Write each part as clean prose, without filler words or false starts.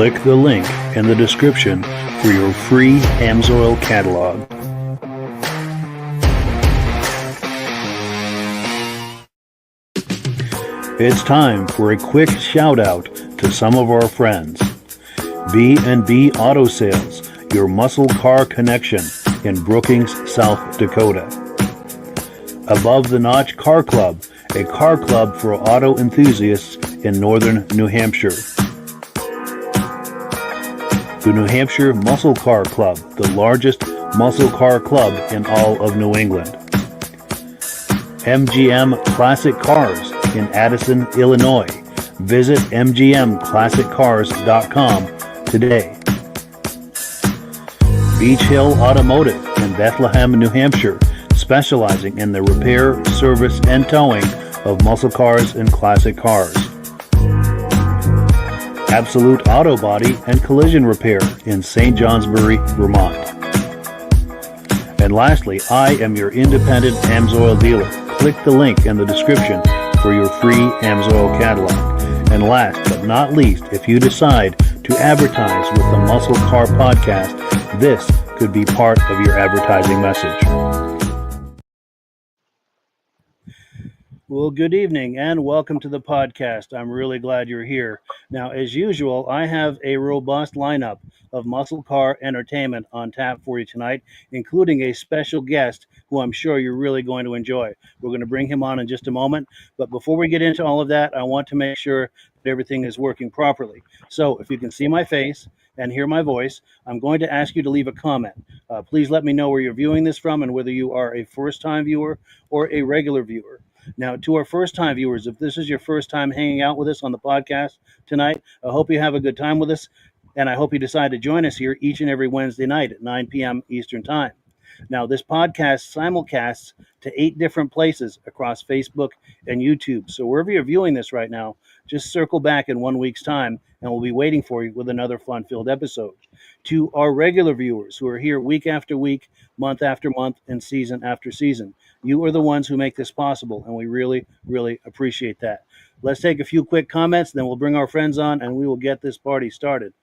Click the link in the description for your free Amsoil catalog. It's time for a quick shout out to some of our friends. B&B Auto Sales, your muscle car connection in Brookings, South Dakota. Above the Notch Car Club, a car club for auto enthusiasts in northern New Hampshire. The New Hampshire Muscle Car Club, the largest muscle car club in all of New England. MGM Classic Cars in Addison, Illinois. Visit mgmclassiccars.com today. Beach Hill Automotive in Bethlehem, New Hampshire, specializing in the repair, service, and towing of muscle cars and classic cars. Absolute Auto Body and Collision Repair in St. Johnsbury, Vermont. And lastly, I am your independent Amsoil dealer. Click the link in the description for your free Amsoil catalog. And last but not least, if you decide to advertise with the Muscle Car Podcast, this could be part of your advertising message. Well, good evening and welcome to the podcast. I'm really glad you're here. Now, as usual, I have a robust lineup of muscle car entertainment on tap for you tonight, including a special guest who I'm sure you're really going to enjoy. We're going to bring him on in just a moment. But before we get into all of that, I want to make sure that everything is working properly. So if you can see my face and hear my voice, I'm going to ask you to leave a comment. Please let me know where you're viewing this from and whether you are a first-time viewer or a regular viewer. Now, to our first-time viewers, if this is your first time hanging out with us on the podcast tonight, I hope you have a good time with us, and I hope you decide to join us here each and every Wednesday night at 9 p.m. Eastern Time. Now, this podcast simulcasts to 8 different places across Facebook and YouTube. So wherever you're viewing this right now, just circle back in 1 week's time, and we'll be waiting for you with another fun-filled episode. To our regular viewers who are here week after week, month after month, and season after season, you are the ones who make this possible, and we really, really appreciate that. Let's take a few quick comments, then we'll bring our friends on, and we will get this party started.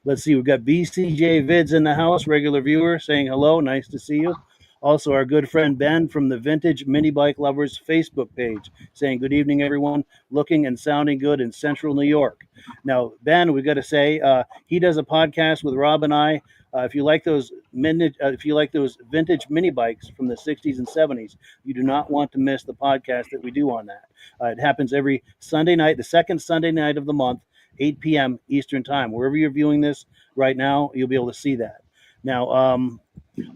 Let's see, we've got BCJ Vids in the house, regular viewer, saying hello, nice to see you. Also, our good friend Ben from the Vintage Mini Bike Lovers Facebook page, saying good evening, everyone, looking and sounding good in central New York. Now, Ben, we've got to say, he does a podcast with Rob and I. If you like those vintage mini bikes from the 60s and 70s, you do not want to miss the podcast that we do on that. It happens every Sunday night, the second Sunday night of the month, 8 p.m. Eastern Time. Wherever you're viewing this right now, you'll be able to see that. Now,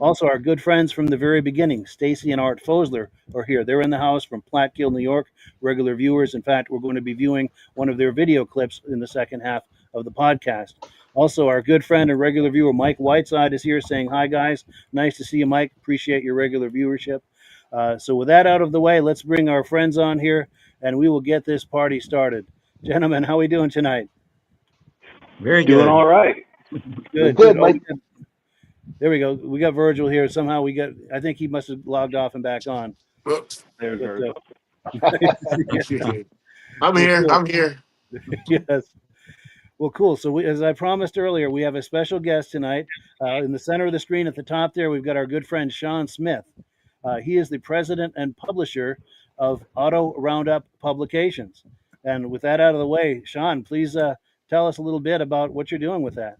also, our good friends from the very beginning, Stacy and Art Fosler, are here. They're in the house from Plattkill, New York, regular viewers. In fact, we're going to be viewing one of their video clips in the second half of the podcast. Also, our good friend and regular viewer, Mike Whiteside, is here saying, hi, guys. Nice to see you, Mike. Appreciate your regular viewership. So with that out of the way, let's bring our friends on here, and we will get this party started. Gentlemen, how are we doing tonight? Very good. Doing all right. Good. Good, Mike. There we go. We got Virgil here. Somehow I think he must have logged off and back on. Whoops. There's Virgil. I'm here. Yes. Well, cool. So as I promised earlier, we have a special guest tonight. In the center of the screen at the top there, we've got our good friend Shaun Smith. He is the president and publisher of Auto Roundup Publications. And with that out of the way, Shaun, please tell us a little bit about what you're doing with that.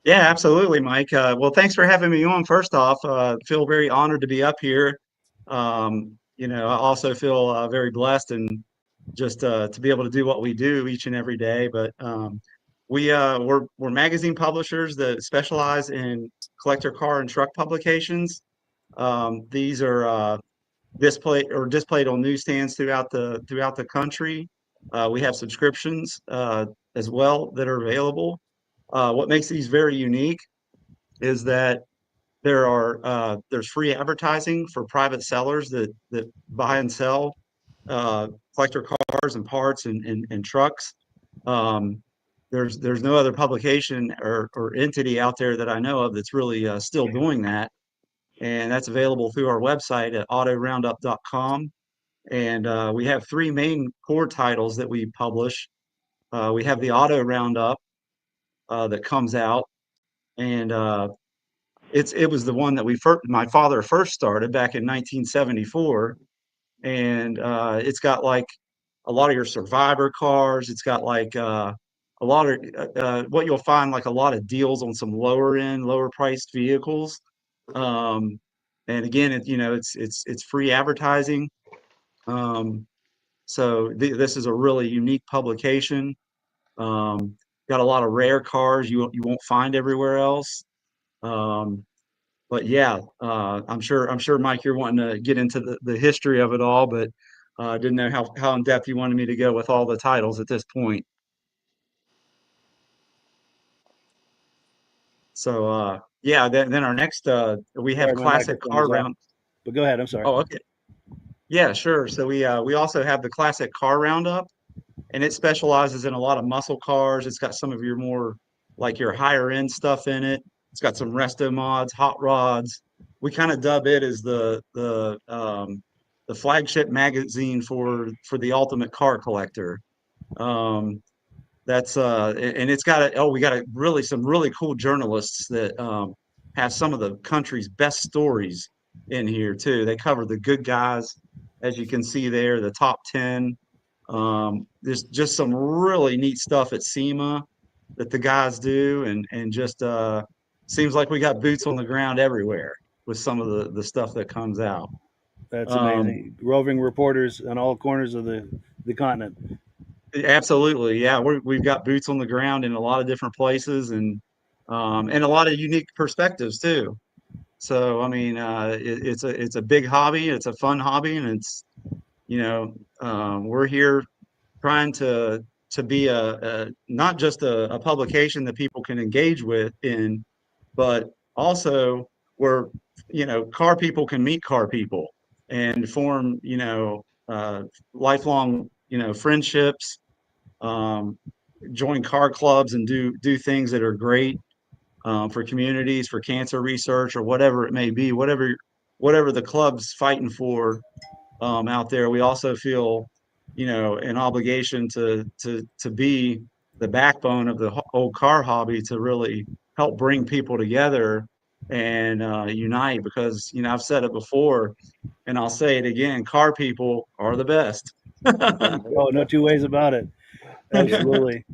Yeah, absolutely, Mike. Well, thanks for having me on. First off, feel very honored to be up here. I also feel very blessed and just to be able to do what we do each and every day. But we're magazine publishers that specialize in collector car and truck publications. These are displayed on newsstands throughout the country. We have subscriptions as well that are available. What makes these very unique is that there's free advertising for private sellers that buy and sell collector cars and parts and trucks. There's no other publication or entity out there that I know of that's really still doing that, and that's available through our website at autoroundup.com. And we have 3 main core titles that we publish. We have the Auto Roundup, that comes out, and it was the one that my father first started back in 1974, and it's got like a lot of your survivor cars. It's got like a lot of what you'll find, like a lot of deals on some lower priced vehicles. Um, and again, it's free advertising. Um, so this is a really unique publication. Um, got a lot of rare cars you won't find everywhere else. Um, but yeah, I'm sure, Mike, you're wanting to get into the history of it all, but didn't know how in depth you wanted me to go with all the titles at this point. So yeah, then our next we have Sorry, my classic microphone was car off. round. But go ahead. I'm sorry. Oh, okay. Yeah, sure. So we also have the classic car roundup, and it specializes in a lot of muscle cars. It's got some of your more like your higher end stuff in it. It's got some resto mods, hot rods. We kind of dub it as the flagship magazine for the ultimate car collector. Um, that's and it's got we got some really cool journalists that have some of the country's best stories in here too. They cover the good guys, as you can see there, the top 10. There's just some really neat stuff at SEMA that the guys do, and just seems like we got boots on the ground everywhere with some of the stuff that comes out. That's Um, amazing. Roving reporters on all corners of the continent. Absolutely, yeah. We've got boots on the ground in a lot of different places, and a lot of unique perspectives too. So I mean, it's a big hobby. It's a fun hobby, and it's we're here trying to be a not just a publication that people can engage with in, but also where car people can meet car people and form lifelong friendships, um, join car clubs and do things that are great for communities, for cancer research, or whatever it may be, whatever the club's fighting for out there. We also feel, an obligation to be the backbone of the old car hobby, to really help bring people together and unite. Because I've said it before, and I'll say it again: car people are the best. Oh, no two ways about it. Absolutely.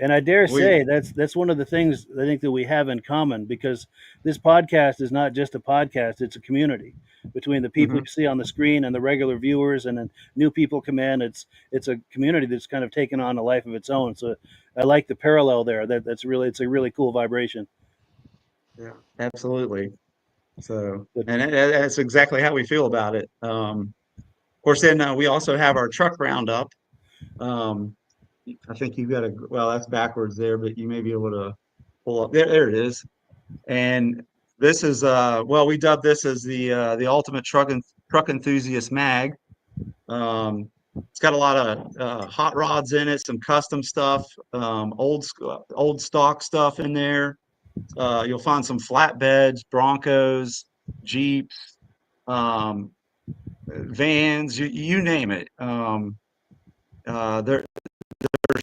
And I dare we say that's one of the things I think that we have in common, because this podcast is not just a podcast; it's a community between the people Mhm. you see on the screen and the regular viewers, and then new people come in. It's a community that's kind of taken on a life of its own. So I like the parallel there. It's a really cool vibration. Yeah, absolutely. So, But and that's exactly how we feel about it. Of course, then we also have our truck roundup. Um, I think you've got well, that's backwards there, but you may be able to pull up. There it is. And this is, well, we dubbed this as the ultimate truck enthusiast mag. It's got a lot of hot rods in it, some custom stuff, old stock stuff in there. You'll find some flatbeds, Broncos, Jeeps, um, vans, you name it. There's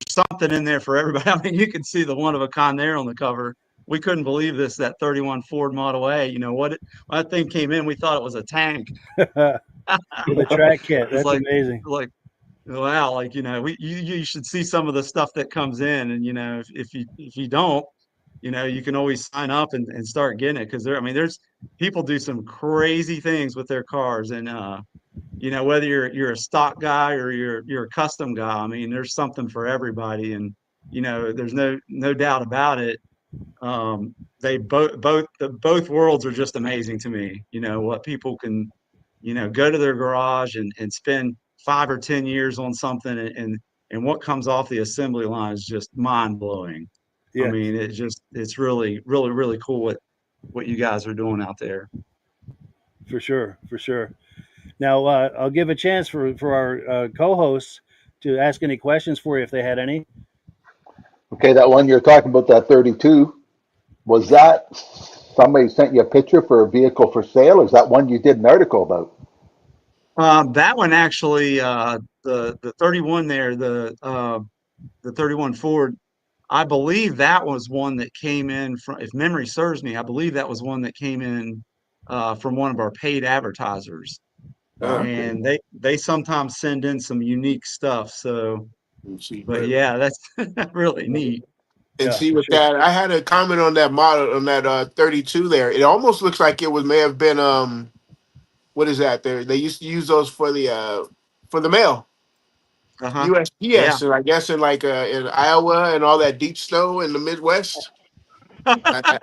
something in there for everybody. I mean, you can see the one of a kind there on the cover. We couldn't believe that 31 Ford Model A. When that thing came in, we thought it was a tank. with a track kit, It's that's amazing. like wow, like you should see some of the stuff that comes in, and if you don't, you can always sign up and start getting it, because there's people do some crazy things with their cars, and whether you're a stock guy or you're a custom guy, I mean, there's something for everybody, and there's no doubt about it. They both worlds are just amazing to me. What people can go to their garage and spend 5 or 10 years on something, and what comes off the assembly line is just mind blowing. I Yeah, mean, it's really really really cool what you guys are doing out there. for sure, for sure. Now I'll give a chance for our co-hosts to ask any questions for you if they had any. Okay, that one you're talking about, that 32, was that somebody sent you a picture for a vehicle for sale? Is that one you did an article about? That one actually, the 31 there, the 31 Ford. I believe that was one that came in from, if memory serves me, I believe that was one that came in from one of our paid advertisers. Uh, And they sometimes send in some unique stuff. So, see, but yeah, that's really neat. and Yeah, see for with sure. that, I had a comment on that model on that 32 there. It almost looks like it may have been what is that? They used to use those for the mail. Uh-huh. Yeah. USPS, and I guess in Iowa and all that deep snow in the Midwest. You get the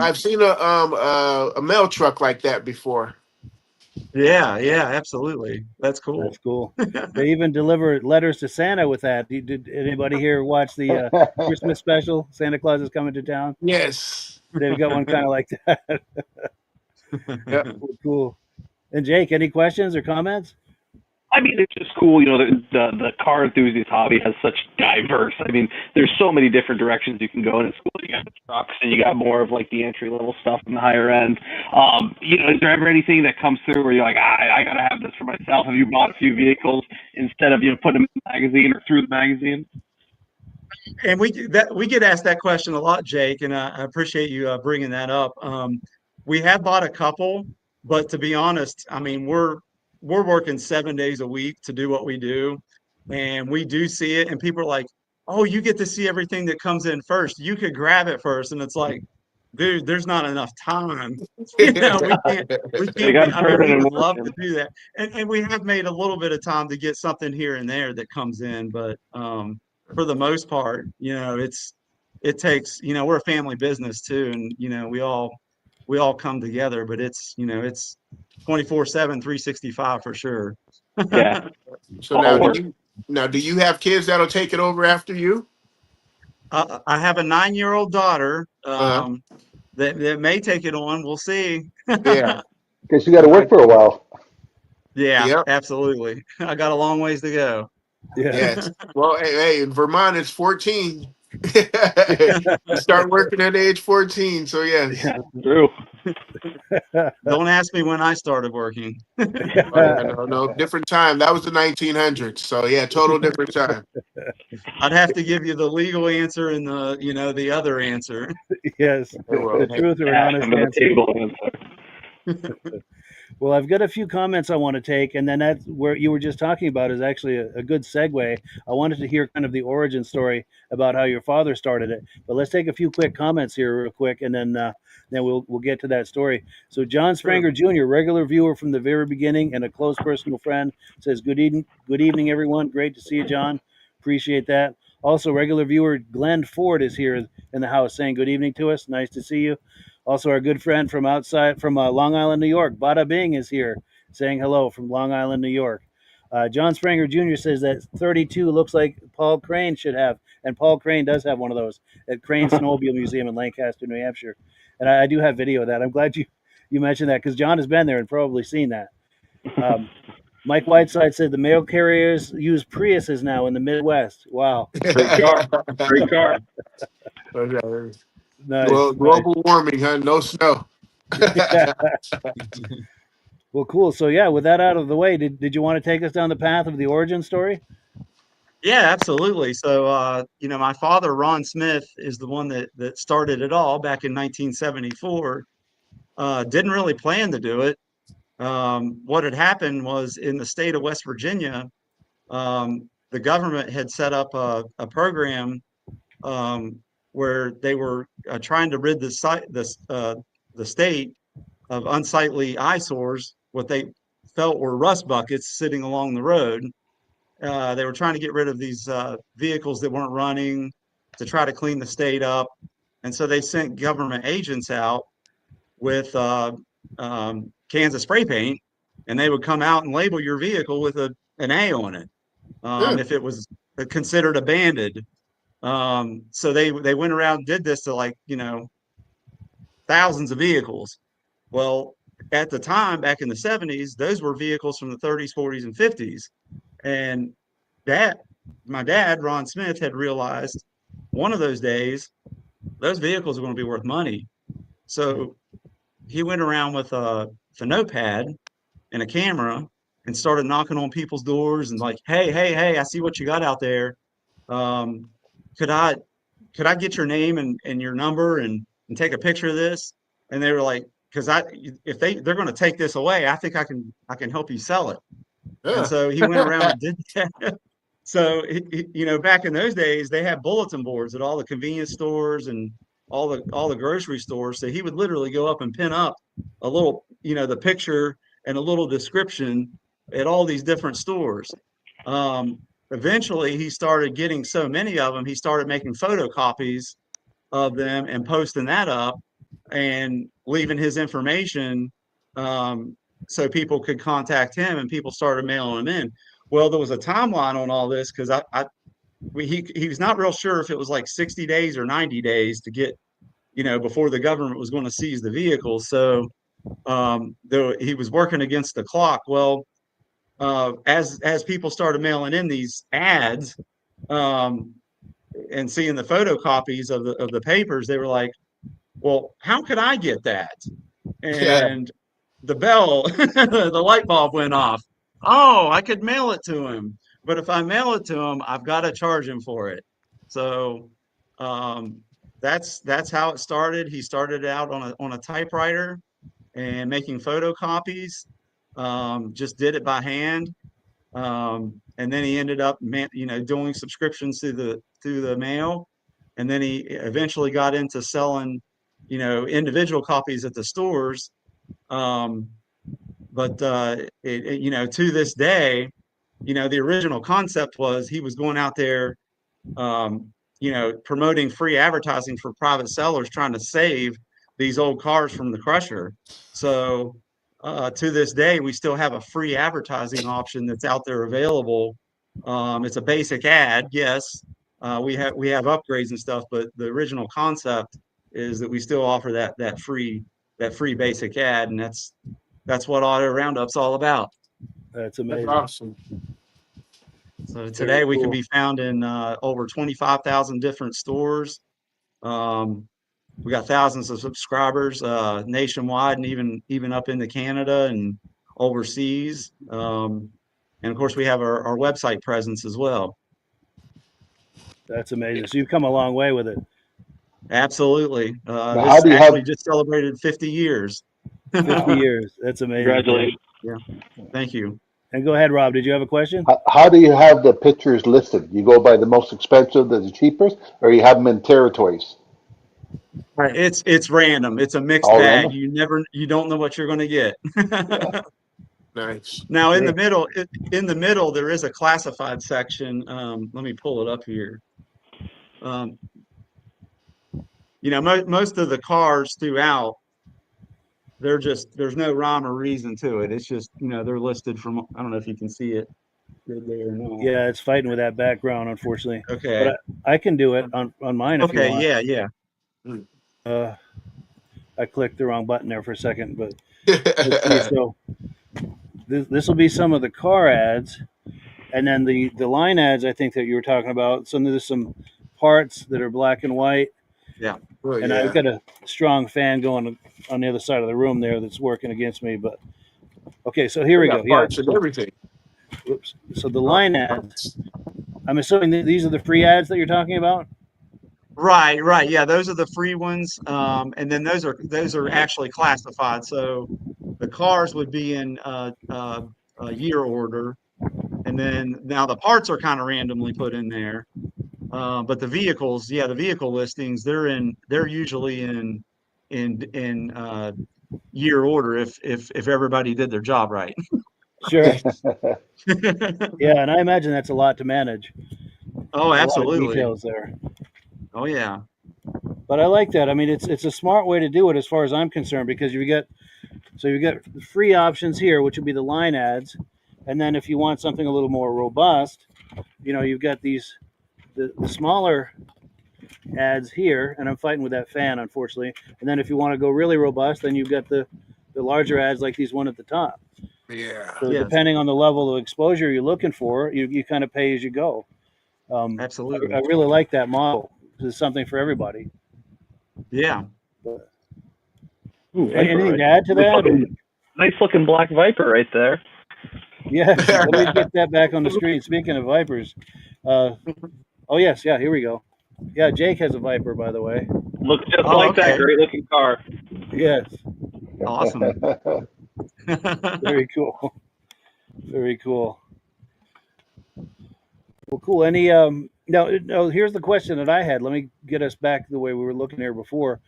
I've seen a mail truck like that before. Yeah, yeah, absolutely. That's That's cool. cool. They even deliver letters to Santa with that. Did anybody here watch the Christmas special? Santa Claus is coming to town. Yes. They've got one kind of like that. Yep. Cool. And Jake, any questions or comments? I mean, it's just cool. The car enthusiast hobby has such diverse. I mean, there's so many different directions you can go, and it's cool. You got the trucks, and you got more of like the entry level stuff and the higher end. Is there ever anything that comes through where you're like, I gotta have this for myself? Have you bought a few vehicles instead of putting them in the magazine or through the magazine? And we get asked that question a lot, Jake, and I appreciate you bringing that up. We have bought a couple, but to be honest, I mean we're working 7 days a week to do what we do, and we do see it, and people are like, "Oh, you get to see everything that comes in first. You could grab it first," and it's like, dude, there's not enough time. We They can't got be. to I mean, turn it we and would work love to it. do that, and we have made a little bit of time to get something here and there that comes in, but for the most part, it takes, we're a family business too, and we all come together, but it's 24/7, 365 for sure. Yeah, So all work. do you have kids that'll take it over after you? I have a 9-year-old daughter Uh, that may take it on. We'll see. yeah. Guess you got to I, work for a while. Yeah, yep. absolutely. I got a long ways to go. Yeah. Yes. Well, hey, in Vermont it's 14. You start working at age 14. So yes. Yeah. True. Don't ask me when I started working. Oh yeah, no, different time. That was the 1900s. So yeah, total different time. I'd have to give you the legal answer and the other answer. Yes. Well, The truth or an Ash honest under the answer. table answer. Well, I've got a few comments I want to take, and then that's where you were just talking about is actually a good segue. I wanted to hear kind of the origin story about how your father started it. But let's take a few quick comments here, real quick, and then we'll get to that story. So John sure. Spranger Jr., regular viewer from the very beginning and a close personal friend, says good evening, everyone. Great to see you, John. Appreciate that. Also, regular viewer Glenn Ford is here in the house saying good evening to us. Nice to see you. Also, our good friend from Long Island, New York, Bada Bing, is here saying hello from Long Island, New York. John Spranger Jr. says that 32 looks like Paul Crane should have, and Paul Crane does have one of those at Crane Snowmobile Museum in Lancaster, New Hampshire. And I do have video of that. I'm glad you mentioned that because John has been there and probably seen that. Mike Whiteside said the mail carriers use Priuses now in the Midwest. Wow. Great car. Great car. Okay. Nice. Nice. Global warming, huh? No snow. Yeah. Well, cool. So yeah, with that out of the way, did you want to take us down the path of the origin story? Yeah, absolutely. So, my father, Ron Smith, is the one that started it all back in 1974. Didn't really plan to do it. What had happened was in the state of West Virginia, the government had set up a program where they were trying to rid the state of unsightly eyesores, what they felt were rust buckets sitting along the road. They were trying to get rid of these vehicles that weren't running to try to clean the state up. And so they sent government agents out with cans of spray paint, and they would come out and label your vehicle with an A on it Hmm. if it was considered abandoned. So they went around and did this to thousands of vehicles. Well, at the time, back in the 70s, those were vehicles from the 30s, 40s, and 50s. And that my dad, Ron Smith, had realized one of those days those vehicles are going to be worth money. So he went around with a notepad and a camera and started knocking on people's doors and like, hey, hey, hey, I see what you got out there. Um, could I get your name and your number and take a picture of this? And they were like, because if they're going to take this away, I think I can help you sell it. And Yeah. so he went around and did that. So back in those days, they had bulletin boards at all the convenience stores and all the grocery stores. So he would literally go up and pin up a little, the picture and a little description at all these different stores. Eventually, he started getting so many of them, he started making photocopies of them and posting that up and leaving his information so people could contact him, and people started mailing them in. Well, there was a timeline on all this because he was not real sure if it was like 60 days or 90 days to get, before the government was going to seize the vehicle. So though he was working against the clock. Well, as people started mailing in these ads and seeing the photocopies of the papers, they were like, well, how could I get that? Yeah. And the bell, the light bulb went off. Oh, I could mail it to him, but if I mail it to him, I've got to charge him for it. So that's how it started. He started out on a typewriter and making photocopies. Just did it by hand, and then he ended up, doing subscriptions through the mail, and then he eventually got into selling, individual copies at the stores. But to this day, the original concept was he was going out there, promoting free advertising for private sellers, trying to save these old cars from the crusher. So to this day, we still have a free advertising option that's out there available. It's a basic ad, yes. We have upgrades and stuff, but the original concept is that we still offer that free basic ad, and that's what Auto Roundup's all about. That's That's amazing. awesome. So today Very we can cool. be found in over 25,000 different stores. We got thousands of subscribers nationwide, and even up into Canada and overseas. And of course, we have our website presence as well. That's amazing. So you've come a long way with it. Absolutely. Now, how This do you actually have just celebrated 50 years. 50 years. That's amazing. Congratulations. Yeah. Thank you. And go ahead, Rob. Did you have a question? how do you have the pictures listed? You go by the most expensive to the cheapest, or you have them in territories? Right. It's random. It's a mixed All bag. random? You don't know what you're going to get. Yeah. Nice. Now, in Sure. the middle, there is a classified section. Let me pull it up here. Most of the cars throughout, there's no rhyme or reason to it. It's just, they're listed from, I don't know if you can see it good there or not. Yeah, it's fighting with that background, unfortunately. Okay. But I can do it on mine if you Okay. want. Yeah. I clicked the wrong button there for a second, but let's see. So this will be some of the car ads, and then the line ads. I think that you were talking about. So there's some parts that are black and white, Yeah. Well, and I've yeah. got a strong fan going on the other side of the room there that's working against me. But okay, so here we go. Got Yeah. parts and everything. Oops. So the line ads. I'm assuming these are the free ads that you're talking about. Right. Yeah, those are the free ones. And then those are actually classified. So the cars would be in a year order, and then now the parts are kind of randomly put in there. But the vehicles, yeah, the vehicle listings, they're usually in year order if everybody did their job right. Sure. Yeah, and I imagine that's a lot to manage. Oh, A lot of absolutely. details there. Oh, yeah. But I like that. I mean, it's a smart way to do it as far as I'm concerned, because you get free options here, which would be the line ads, and then if you want something a little more robust, you've got the smaller ads here, and I'm fighting with that fan, unfortunately. And then if you want to go really robust, then you've got the larger ads like these one at the top. Yeah. So Yes, depending on the level of exposure you're looking for, you kind of pay as you go. I absolutely. really like that model. It's something for everybody. Yeah. But Ooh, Viper anything right to add to that? Or? Nice looking black Viper right there. Yes, let me get that back on the street. Speaking of Vipers, oh yes, yeah, here we go. Yeah, Jake has a Viper, by the way. Looks just Oh, like that. okay. Great looking car. Yes, Awesome. very cool. Very cool. Well, cool. Any now, no, here's the question that I had. Let me get us back the way we were looking here before.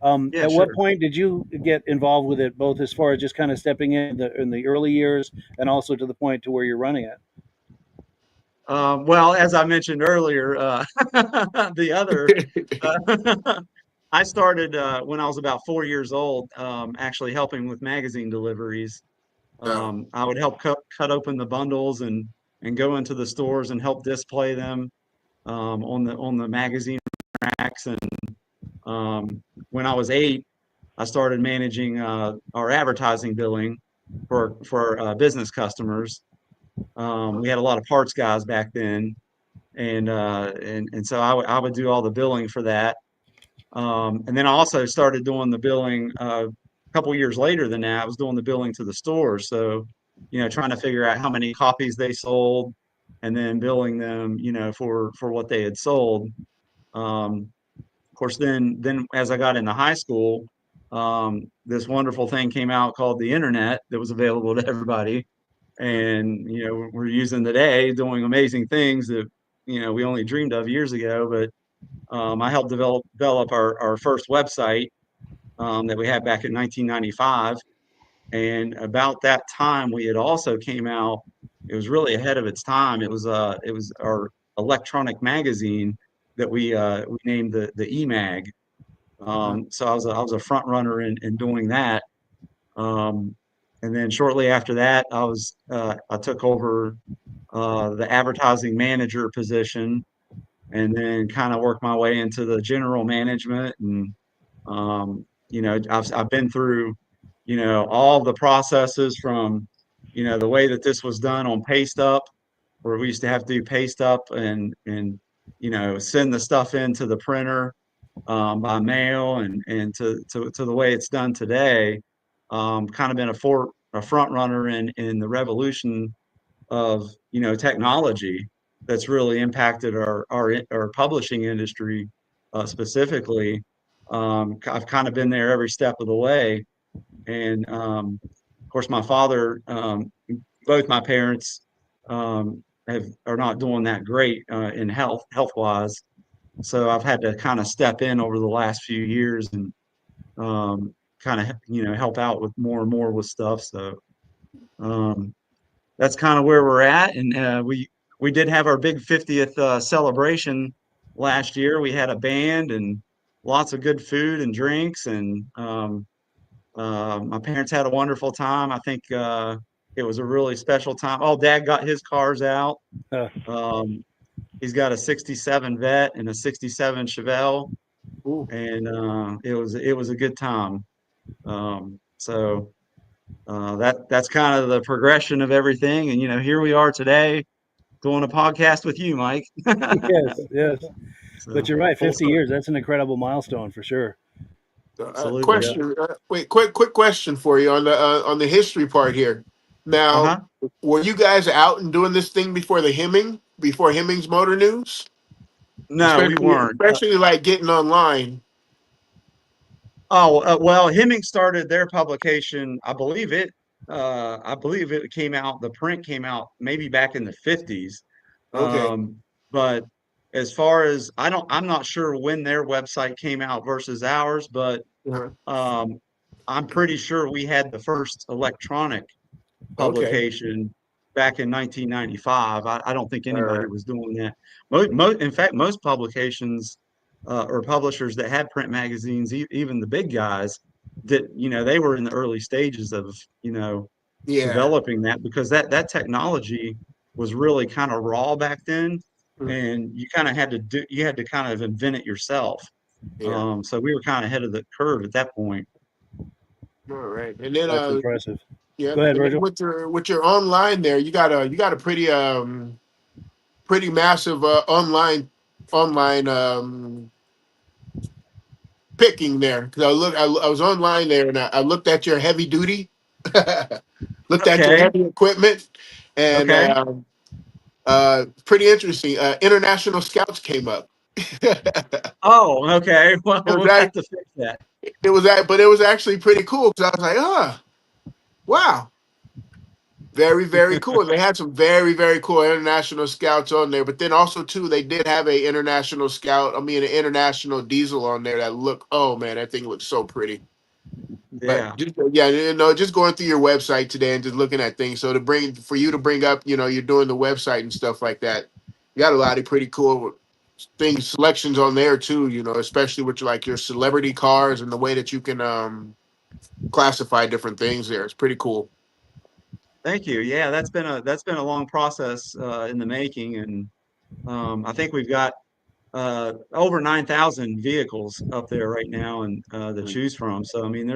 Yeah, At what sure. point did you get involved with it, both as far as just kind of stepping in the early years, and also to the point to where you're running it? Well, as I mentioned earlier, the other, I started when I was about 4 years old, actually helping with magazine deliveries. No. I would help cut open the bundles and go into the stores and help display them on the magazine racks. And when I was 8, I started managing our advertising billing for business customers. We had a lot of parts guys back then, and so I would do all the billing for that. And then I also started doing the billing a couple years later than that. I was doing the billing to the stores, so trying to figure out how many copies they sold, and then billing them, for what they had sold. Of course, then as I got into high school, this wonderful thing came out called the internet that was available to everybody, and we're using today, doing amazing things that we only dreamed of years ago. But I helped develop our first website that we had back in 1995, and about that time we had also came out. It was really ahead of its time. It was our electronic magazine that we named the eMag. So I was a front runner in doing that. Um, and then shortly after that, I took over the advertising manager position, and then kind of worked my way into the general management. And I've been through all the processes from the way that this was done on paste up, where we used to have to do paste up and send the stuff into the printer by mail, and to the way it's done today. Kind of been a front runner in the revolution of technology that's really impacted our publishing industry specifically. I've kind of been there every step of the way, and of course my father, both my parents are not doing that great in health wise, so I've had to kind of step in over the last few years and kind of help out with more and more with stuff. So um, that's kind of where we're at. And we did have our big 50th celebration last year. We had a band and lots of good food and drinks, and my parents had a wonderful time. I think it was a really special time. Oh, Dad got his cars out. Uh, Um, he's got a '67 Vet and a '67 Chevelle, Ooh. and it was a good time. So that's kind of the progression of everything. And here we are today doing a podcast with you, Mike. yes, yes. But So you're right. full 50 circle. years. That's an incredible milestone for sure. Absolutely. Yeah. Question. Wait, quick question for you on the history part here. Now, Uh-huh. were you guys out and doing this thing before Hemming's Motor News, No, we especially weren't. especially like getting online? Well, Hemming started their publication. I believe it came out. The print came out maybe back in the '50s. Okay. But as far as I'm not sure when their website came out versus ours, but Uh-huh. um, I'm pretty sure we had the first electronic Okay. publication back in 1995. I don't think All anybody right. was doing that. In fact, most publications or publishers that had print magazines, even the big guys, they were in the early stages of Yeah. developing that, because that technology was really kind of raw back then, Mm. and you had to kind of invent it yourself. Yeah. So we were kind of ahead of the curve at that point. All right. And then That's impressive. yeah, Go ahead, and then Virgil. with your online there, you got a pretty massive online picking there, because I was online there, and I looked at your heavy duty, looked at your Okay. heavy equipment, and Okay. pretty interesting. International Scouts came up. Oh, okay. Well, It was we'll have act- to fix that. but it was actually pretty cool because I was like, wow, very very cool. And they had some very very cool international scouts on there. But then also too, they did have a international scout. I mean, an international diesel on there that looked. Oh man, that thing looked so pretty. But Yeah. just, yeah, just going through your website today and just looking at things. So for you to bring up, you're doing the website and stuff like that. You got a lot of pretty cool things, selections on there too. Especially with like your celebrity cars and the way that you can classify different things there. It's pretty cool. Thank you. Yeah, that's been a long process in the making, and I think we've got over 9,000 vehicles up there right now, and to choose from. So I mean,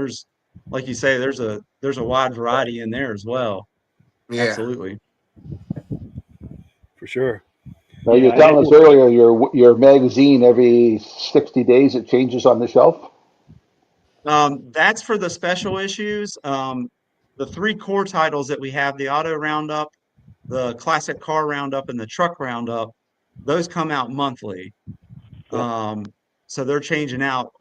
like you say, there's a wide variety in there as well. Yeah. Absolutely. For sure. Now, you're Yeah, and telling us it, earlier your magazine every 60 days it changes on the shelf. That's for the special issues. The three core titles that we have, the Auto Roundup, the Classic Car Roundup, and the Truck Roundup, those come out monthly. yeah. So they're changing out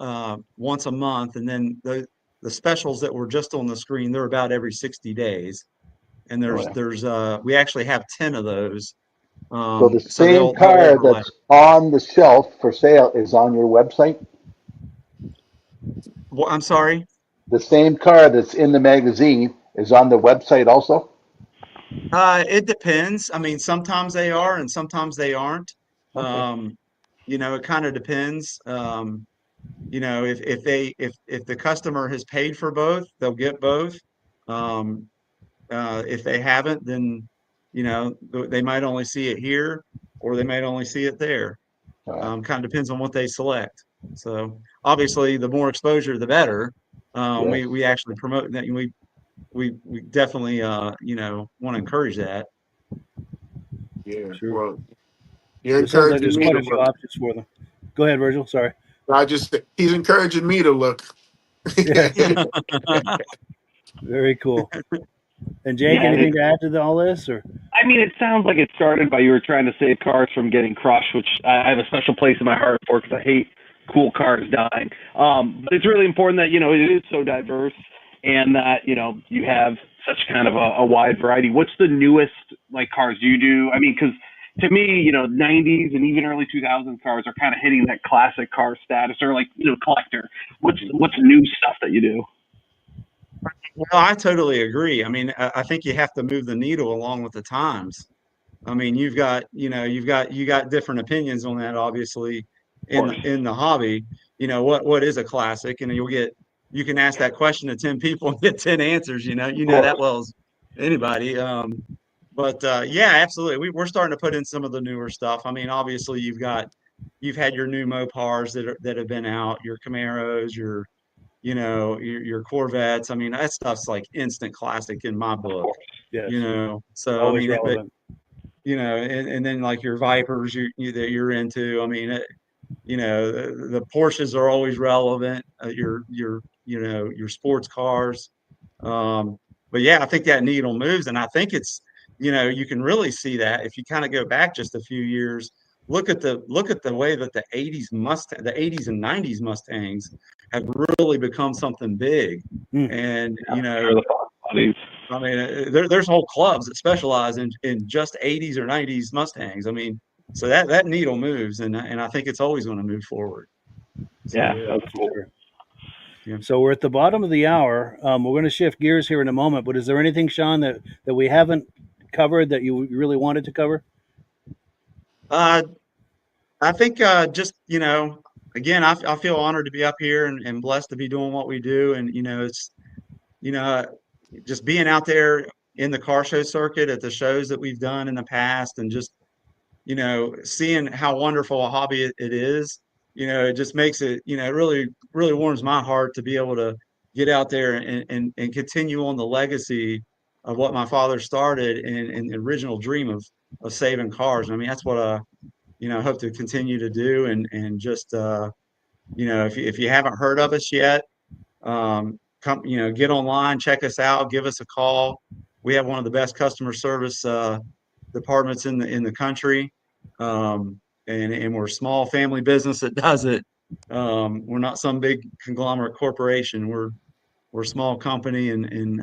once a month, and then the specials that were just on the screen, they're about every 60 days. And Oh, we actually have 10 of those. so the So same they'll car overlap. that's on the shelf for sale is on your website. Well, I'm sorry. The same car that's in the magazine is on the website also. It depends. I mean, sometimes they are and sometimes they aren't. Okay. Um, it kind of depends. If the customer has paid for both, they'll get both. Um, if they haven't, then they might only see it here or they might only see it there. Uh, Kind of depends on what they select. So obviously, the more exposure, the better. yes. We actually promote that. We definitely want to encourage that. Yeah. Sure. Well, you're So it sounds like encouraging there's me quite to a few look. options for them. Go ahead, Virgil. Sorry. He's encouraging me to look. Yeah. Very cool. And Jake, Yeah, and anything to add to all this, or? I mean, it sounds like it started by you were trying to save cars from getting crushed, which I have a special place in my heart for because I hate cool cars dying. But it's really important that it is so diverse and that you have such kind of a wide variety. What's the newest like cars you do? I mean, because to me, 90s and even early 2000s cars are kind of hitting that classic car status or like collector. What's new stuff that you do? Well, I totally agree. I mean, I think you have to move the needle along with the times. I mean, you got different opinions on that, obviously, Of course. in the hobby. What is a classic? And you can ask that question to 10 people and get 10 answers. You Of know course. that well as anybody. But yeah, absolutely. We're starting to put in some of the newer stuff. I mean, obviously, you've had your new Mopars that have been out, your Camaros, your Corvettes. I mean, that stuff's like instant classic in my Of book. course. Yes. So I Always mean, but relevant. and then like your Vipers that you're into. I mean, the Porsches are always relevant. Your sports cars. Um, but yeah, I think that needle moves, and I think you can really see that if you kind of go back just a few years. Look at the way that the '80s and '90s Mustangs have really become something big, Mm. and Yeah, sure, the Fox bodies. I mean, there's whole clubs that specialize in just '80s or '90s Mustangs. I mean, so that needle moves, and I think it's always going to move forward. Yeah, So Yeah, that's for cool. sure. yeah. So we're at the bottom of the hour. We're going to shift gears here in a moment. But is there anything, Shaun, that we haven't covered that you really wanted to cover? Uh, I think just again, I feel honored to be up here and blessed to be doing what we do, and it's you know just being out there in the car show circuit at the shows that we've done in the past, and just seeing how wonderful a hobby it is. It just makes it, it really, really warms my heart to be able to get out there and continue on the legacy of what my father started and the original dream of saving cars. I mean, that's what I hope to continue to do. And just, if you haven't heard of us yet, come, get online, check us out, give us a call. We have one of the best customer service departments in the country. and we're a small family business that does it. We're not some big conglomerate corporation. We're a small company, and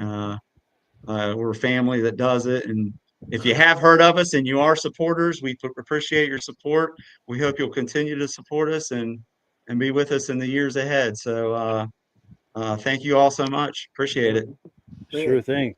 we're a family that does it. And if you have heard of us and you are supporters, we appreciate your support. We hope you'll continue to support us and be with us in the years ahead. So thank you all so much. Appreciate it. Sure thing.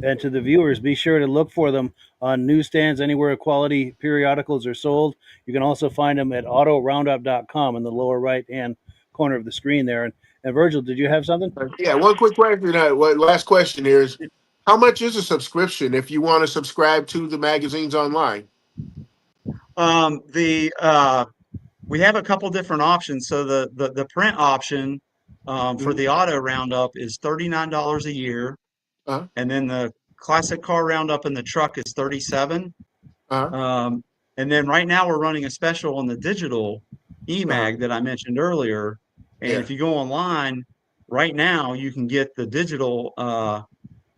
And to the viewers, be sure to look for them on newsstands anywhere quality periodicals are sold. You can also find them at autoroundup.com in the lower right hand corner of the screen there. And Virgil, did you have something? Yeah, one quick question. Last question here is, how much is a subscription if you want to subscribe to the magazines online? The We have a couple different options. So the print option for Mhm. the auto roundup is $39 a year, Uh-huh. and then the classic car roundup in the truck is 37. Uh-huh. Um, and then right now we're running a special on the digital Uh-huh. eMag that I mentioned earlier. And Yeah. if you go online right now, you can get the digital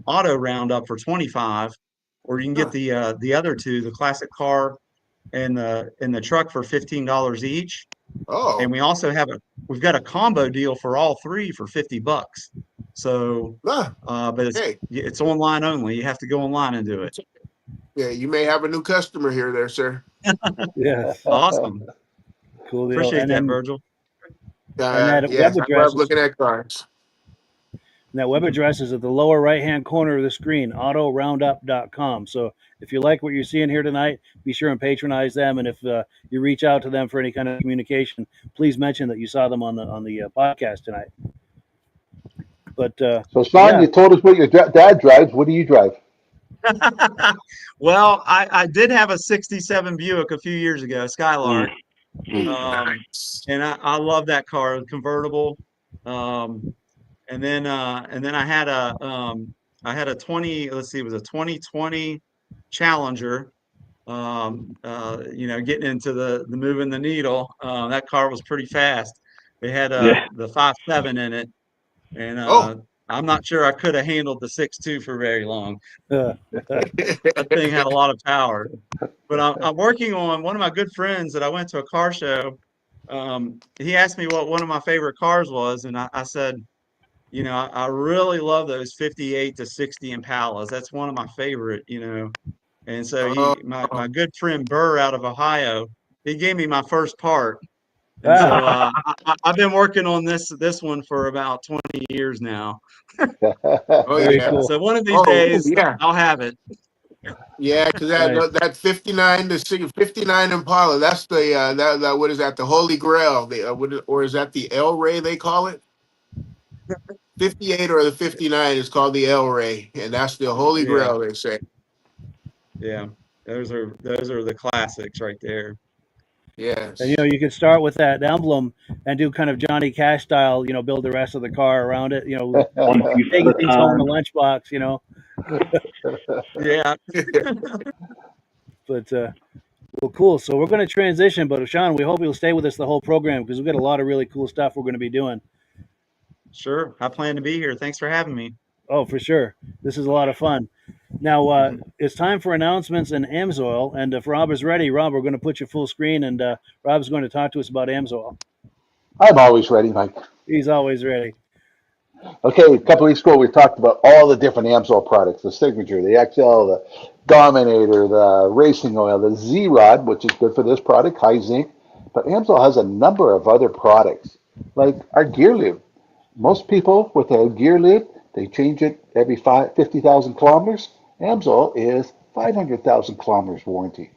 auto roundup for 25, or you can get Huh. the other two, the classic car and the truck for $15 each. And Oh. we've got a combo deal for all three for $50. So, Huh. but Hey. it's online only. You have to go online and do it. Yeah, you may have a new customer here, there, sir. Yes. Awesome. Cool deal. Appreciate that, Virgil. And that web Yes, I love address is looking at cars. that web address is at the lower right hand corner of the screen, autoroundup.com. So if you like what you're seeing here tonight, be sure and patronize them. And if you reach out to them for any kind of communication, please mention that you saw them on the podcast tonight. But So, Sean, yeah, you told us what your dad drives. What do you drive? Well, I did have a 67 Buick a few years ago, Skylark. Um, Nice. and I love that car, convertible. Um, and then I had a 20, let's see, it was a 2020 Challenger. Getting into the moving the needle. That car was pretty fast. It had Yeah. the 5.7 in it, and Oh. I'm not sure I could have handled the 6.2 for very long. uh, That thing had a lot of power. But I'm working on one of my good friends that I went to a car show. He asked me what one of my favorite cars was, and I said, I really love those 58 to 60 Impalas. That's one of my favorite. And so Oh. my good friend Burr out of Ohio, he gave me my first part. And ah, so I've been working on this one for about 20 years now. Oh very yeah. cool. So one of these Oh days yeah. I'll have it. Yeah, because Nice. that 59 Impala, that's the that what is that, the Holy Grail? Or is that the El Rey they call it? 58 or the 59 is called the El Rey, and that's the Holy Yeah, Grail, they say. yeah. Those are the classics right there. And Yes. you could start with that emblem and do kind of Johnny Cash style. Build the rest of the car around it. One piece at Taking a things home in a time. lunchbox. Yeah, But well, cool. So we're going to transition. But Sean, we hope you'll stay with us the whole program because we've got a lot of really cool stuff we're going to be doing. sure. I plan to be here. Thanks for having me. Oh, for sure. This is a lot of fun. Now, it's time for announcements and Amsoil. And if Rob is ready, Rob, we're going to put you full screen, and Rob's going to talk to us about Amsoil. I'm always ready, Mike. He's always ready. Okay, a couple weeks ago, we talked about all the different Amsoil products, the Signature, the XL, the Dominator, the Racing Oil, the Z-Rod, which is good for this product, high zinc. But Amsoil has a number of other products, like our gear lube. Most people with a gear lube, they change it every 50,000 kilometers. Amsoil is 500,000 kilometers warranty.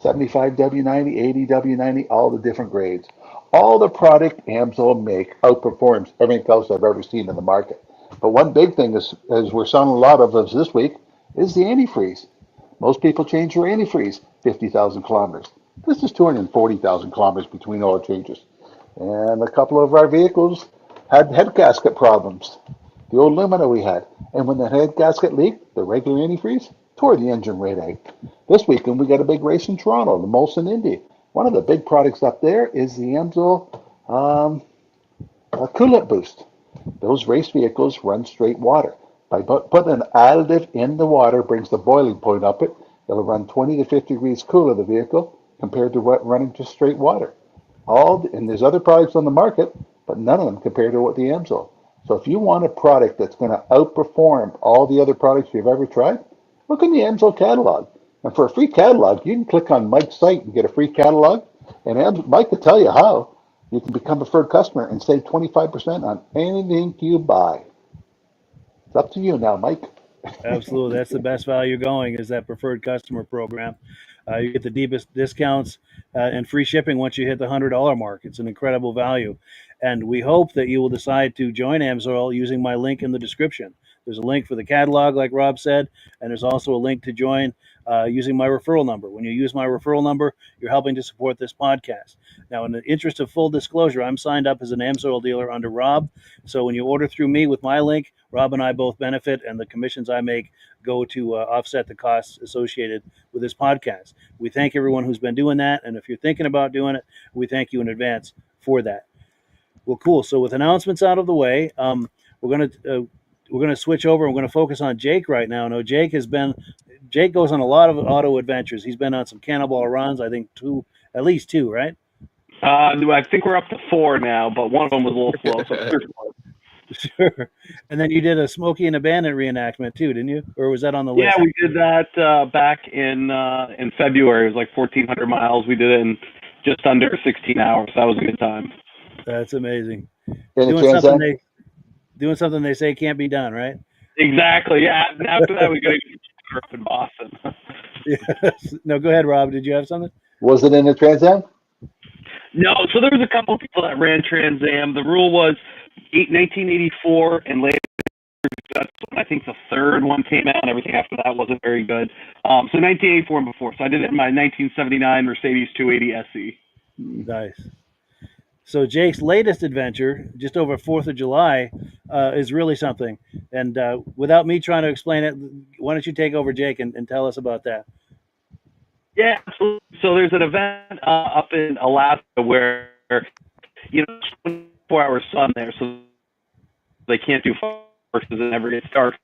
75 W90, 80 W90, all the different grades. All the product Amsoil make outperforms everything else I've ever seen in the market. But one big thing is, as we're selling a lot of us this week, is the antifreeze. Most people change their antifreeze 50,000 kilometers. This is 240,000 kilometers between oil changes. And a couple of our vehicles had head gasket problems. The old Lumina we had. And when the head gasket leaked, the regular antifreeze tore the engine right out. This weekend we got a big race in Toronto, the Molson Indy. One of the big products up there is the Amsoil coolant boost. Those race vehicles run straight water. By putting an additive in the water brings the boiling point up it. It'll run 20 to 50 degrees cooler the vehicle, compared to what running just straight water. And there's other products on the market, but none of them compared to what the Amsoil. So if you want a product that's going to outperform all the other products you've ever tried, look in the Amsoil catalog. And for a free catalog, you can click on Mike's site and get a free catalog. And Mike will tell you how you can become a preferred customer and save 25% on anything you buy. It's up to you now, Mike. Absolutely. That's the best value going is that preferred customer program. You get the deepest discounts and free shipping once you hit the $100 mark. It's an incredible value. And we hope that you will decide to join Amsoil using my link in the description. There's a link for the catalog, like Rob said, and there's also a link to join using my referral number. When you use my referral number, you're helping to support this podcast. Now, in the interest of full disclosure, I'm signed up as an Amsoil dealer under Rob. So when you order through me with my link, Rob and I both benefit, and the commissions I make go to offset the costs associated with this podcast. We thank everyone who's been doing that, and if you're thinking about doing it, we thank you in advance for that. Well, cool. So with announcements out of the way, we're gonna switch over. We're gonna focus on Jake right now. Now, Jake goes on a lot of auto adventures. He's been on some Cannonball runs. I think at least two, right? I think we're up to 4 now, but one of them was a little slow. So Sure. And then you did a Smokey and a Bandit reenactment too, didn't you? Or was that on the list? yeah, we did that back in February. It was like 1,400 miles. We did it in just under 16 hours. That was a good time. That's amazing. Any Doing chance something they say can't be done, right? Exactly. Yeah. And after that, we got to get up in Boston. Yes. No, go ahead, Rob. Did you have something? Was it in the Trans Am? No, so there was a couple of people that ran Trans Am. The rule was 1984 and later. That's when I think the third one came out, and everything after that wasn't very good. So 1984 and before. So I did it in my 1979 Mercedes 280 SE. Nice. So Jake's latest adventure, just over 4th of July, is really something. And without me trying to explain it, why don't you take over, Jake, and tell us about that? Yeah, absolutely. So there's an event up in Alaska where, 24-hour sun there, so they can't do fireworks because it never gets dark.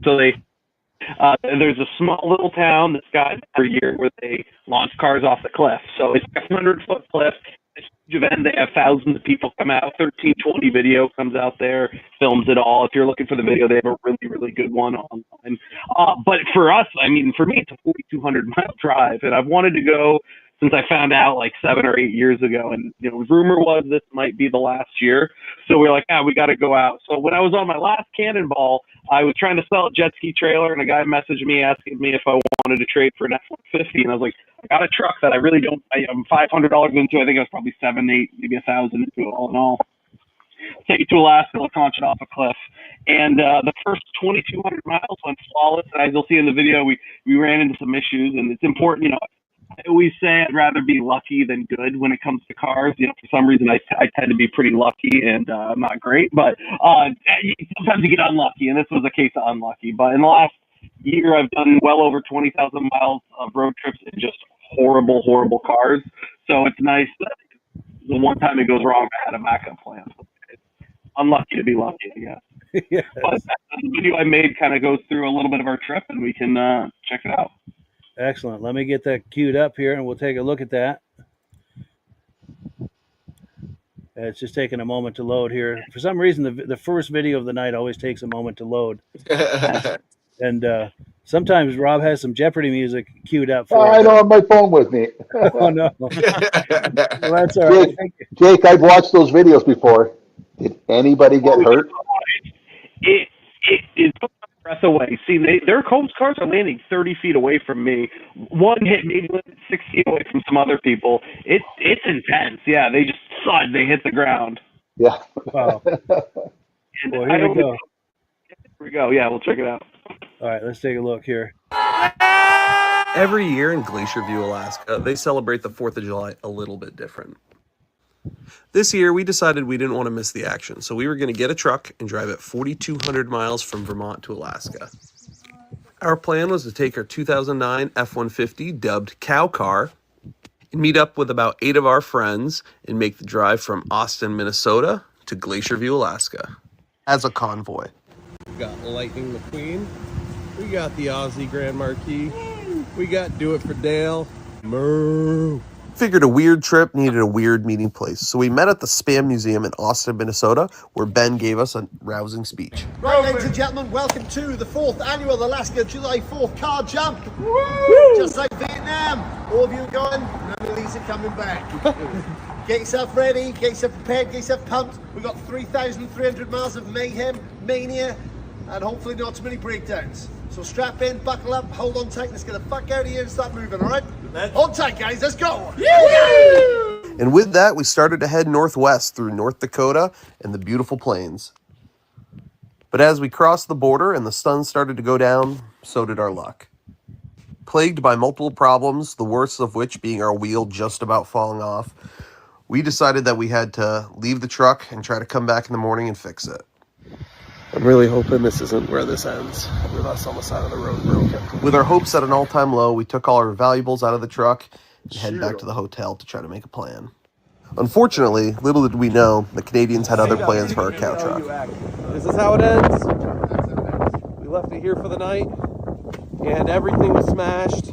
So there's a small little town that's got every year where they launch cars off the cliff. So it's a 100-foot cliff. It's a huge event. They have thousands of people come out. 1320 Video comes out there, films it all. If you're looking for the video, they have a really, really good one online. But for us, for me, it's a 4,200-mile drive, and I've wanted to go since I found out like 7 or 8 years ago. And, rumor was this might be the last year. So we were like, we got to go out. So when I was on my last Cannonball, I was trying to sell a jet ski trailer, and a guy messaged me asking me if I wanted to trade for an F-150. And I was like, I got a truck that I really don't, I'm $500 into. I think I was probably 7, 8, maybe 1,000 into it all in all. Take it to Alaska, let's launch it off a cliff. And the first 2,200 miles went flawless. And as you'll see in the video, we ran into some issues, and it's important, I always say I'd rather be lucky than good when it comes to cars. For some reason, I tend to be pretty lucky and not great. But sometimes you get unlucky, and this was a case of unlucky. But in the last year, I've done well over 20,000 miles of road trips in just horrible, horrible cars. So it's nice that the one time it goes wrong, I had a backup plan. It's unlucky to be lucky, I guess. Yes. But the video I made kind of goes through a little bit of our trip, and we can check it out. Excellent. Let me get that queued up here, and we'll take a look at that. It's just taking a moment to load here. For some reason, the first video of the night always takes a moment to load. And sometimes Rob has some Jeopardy music queued up for us. I don't have my phone with me. Oh, no. Well, that's all right. Jake, I've watched those videos before. Did anybody get hurt? It is breath away. See, their cars are landing 30 feet away from me. One hit maybe 6 feet away from some other people. It's intense. Yeah, they just thud. They hit the ground. Yeah. Wow. And Well, here we go. Here we go. Yeah, we'll check it out. All right, let's take a look here. Every year in Glacier View, Alaska, they celebrate the 4th of July a little bit different. This year, we decided we didn't want to miss the action, so we were going to get a truck and drive it 4,200 miles from Vermont to Alaska. Our plan was to take our 2009 F-150, dubbed Cow Car, and meet up with about 8 of our friends and make the drive from Austin, Minnesota to Glacier View, Alaska. As a convoy. We got Lightning McQueen, we got the Aussie Grand Marquis, we got Do It for Dale, Moo, Figured a weird trip needed a weird meeting place, so we met at the Spam Museum in Austin, Minnesota, where Ben gave us a rousing speech. Right, ladies and gentlemen, welcome to the 4th annual Alaska July 4th car jump. Woo! Just like Vietnam, all of you are going, none of these are coming back. Get yourself ready, get yourself prepared, get yourself pumped. We've got 3,300 miles of mayhem, mania, and hopefully not too many breakdowns. So strap in, buckle up, hold on tight, let's get the fuck out of here and start moving, all right? Hold tight, guys, let's go! And with that, we started to head northwest through North Dakota and the beautiful plains. But as we crossed the border and the sun started to go down, so did our luck. Plagued by multiple problems, the worst of which being our wheel just about falling off, we decided that we had to leave the truck and try to come back in the morning and fix it. I'm really hoping this isn't where this ends, with us on the side of the road broken. With our hopes at an all-time low, we took all our valuables out of the truck and headed back to the hotel to try to make a plan. Unfortunately, little did we know, the Canadians had other plans for our cow truck. This is how it ends. We left it here for the night, and everything was smashed.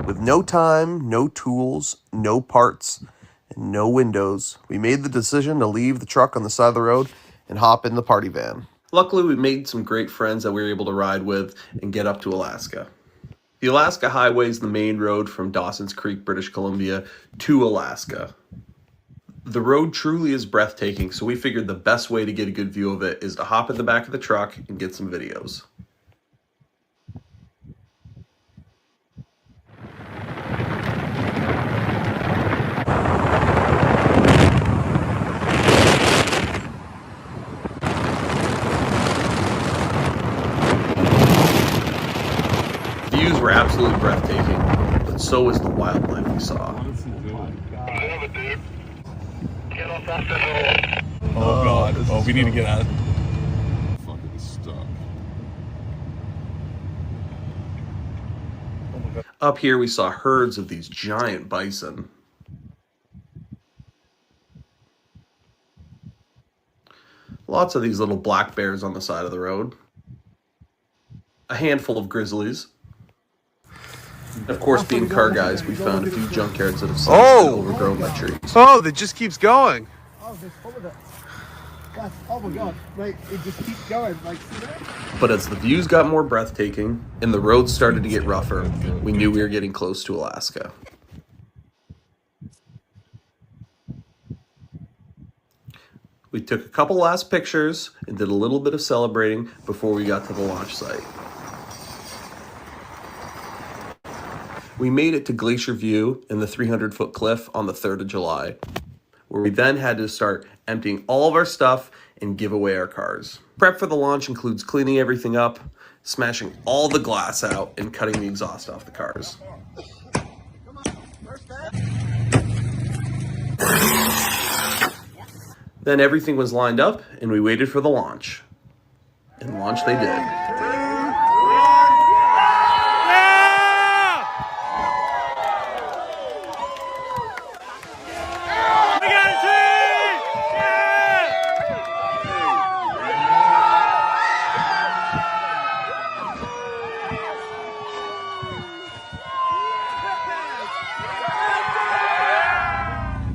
With no time, no tools, no parts, and no windows, we made the decision to leave the truck on the side of the road and hop in the party van. Luckily, we made some great friends that we were able to ride with and get up to Alaska. The Alaska Highway is the main road from Dawson's Creek, British Columbia, to Alaska. The road truly is breathtaking, so we figured the best way to get a good view of it is to hop in the back of the truck and get some videos. Views were absolutely breathtaking, but so was the wildlife we saw. Oh god. Oh, we need to get out. Fucking stuck. Up here we saw herds of these giant bison. Lots of these little black bears on the side of the road. A handful of grizzlies. Of course, being car guys, we found a few junkyards that have since been overgrown by trees. Oh, that just keeps going. Oh, there's full of it. Oh my god, right, it just keeps going, like, see that? But as the views got more breathtaking and the roads started to get rougher, we knew we were getting close to Alaska. We took a couple last pictures and did a little bit of celebrating before we got to the launch site. We made it to Glacier View and the 300-foot cliff on the 3rd of July, where we then had to start emptying all of our stuff and give away our cars. Prep for the launch includes cleaning everything up, smashing all the glass out, and cutting the exhaust off the cars. Then everything was lined up and we waited for the launch. And launch they did.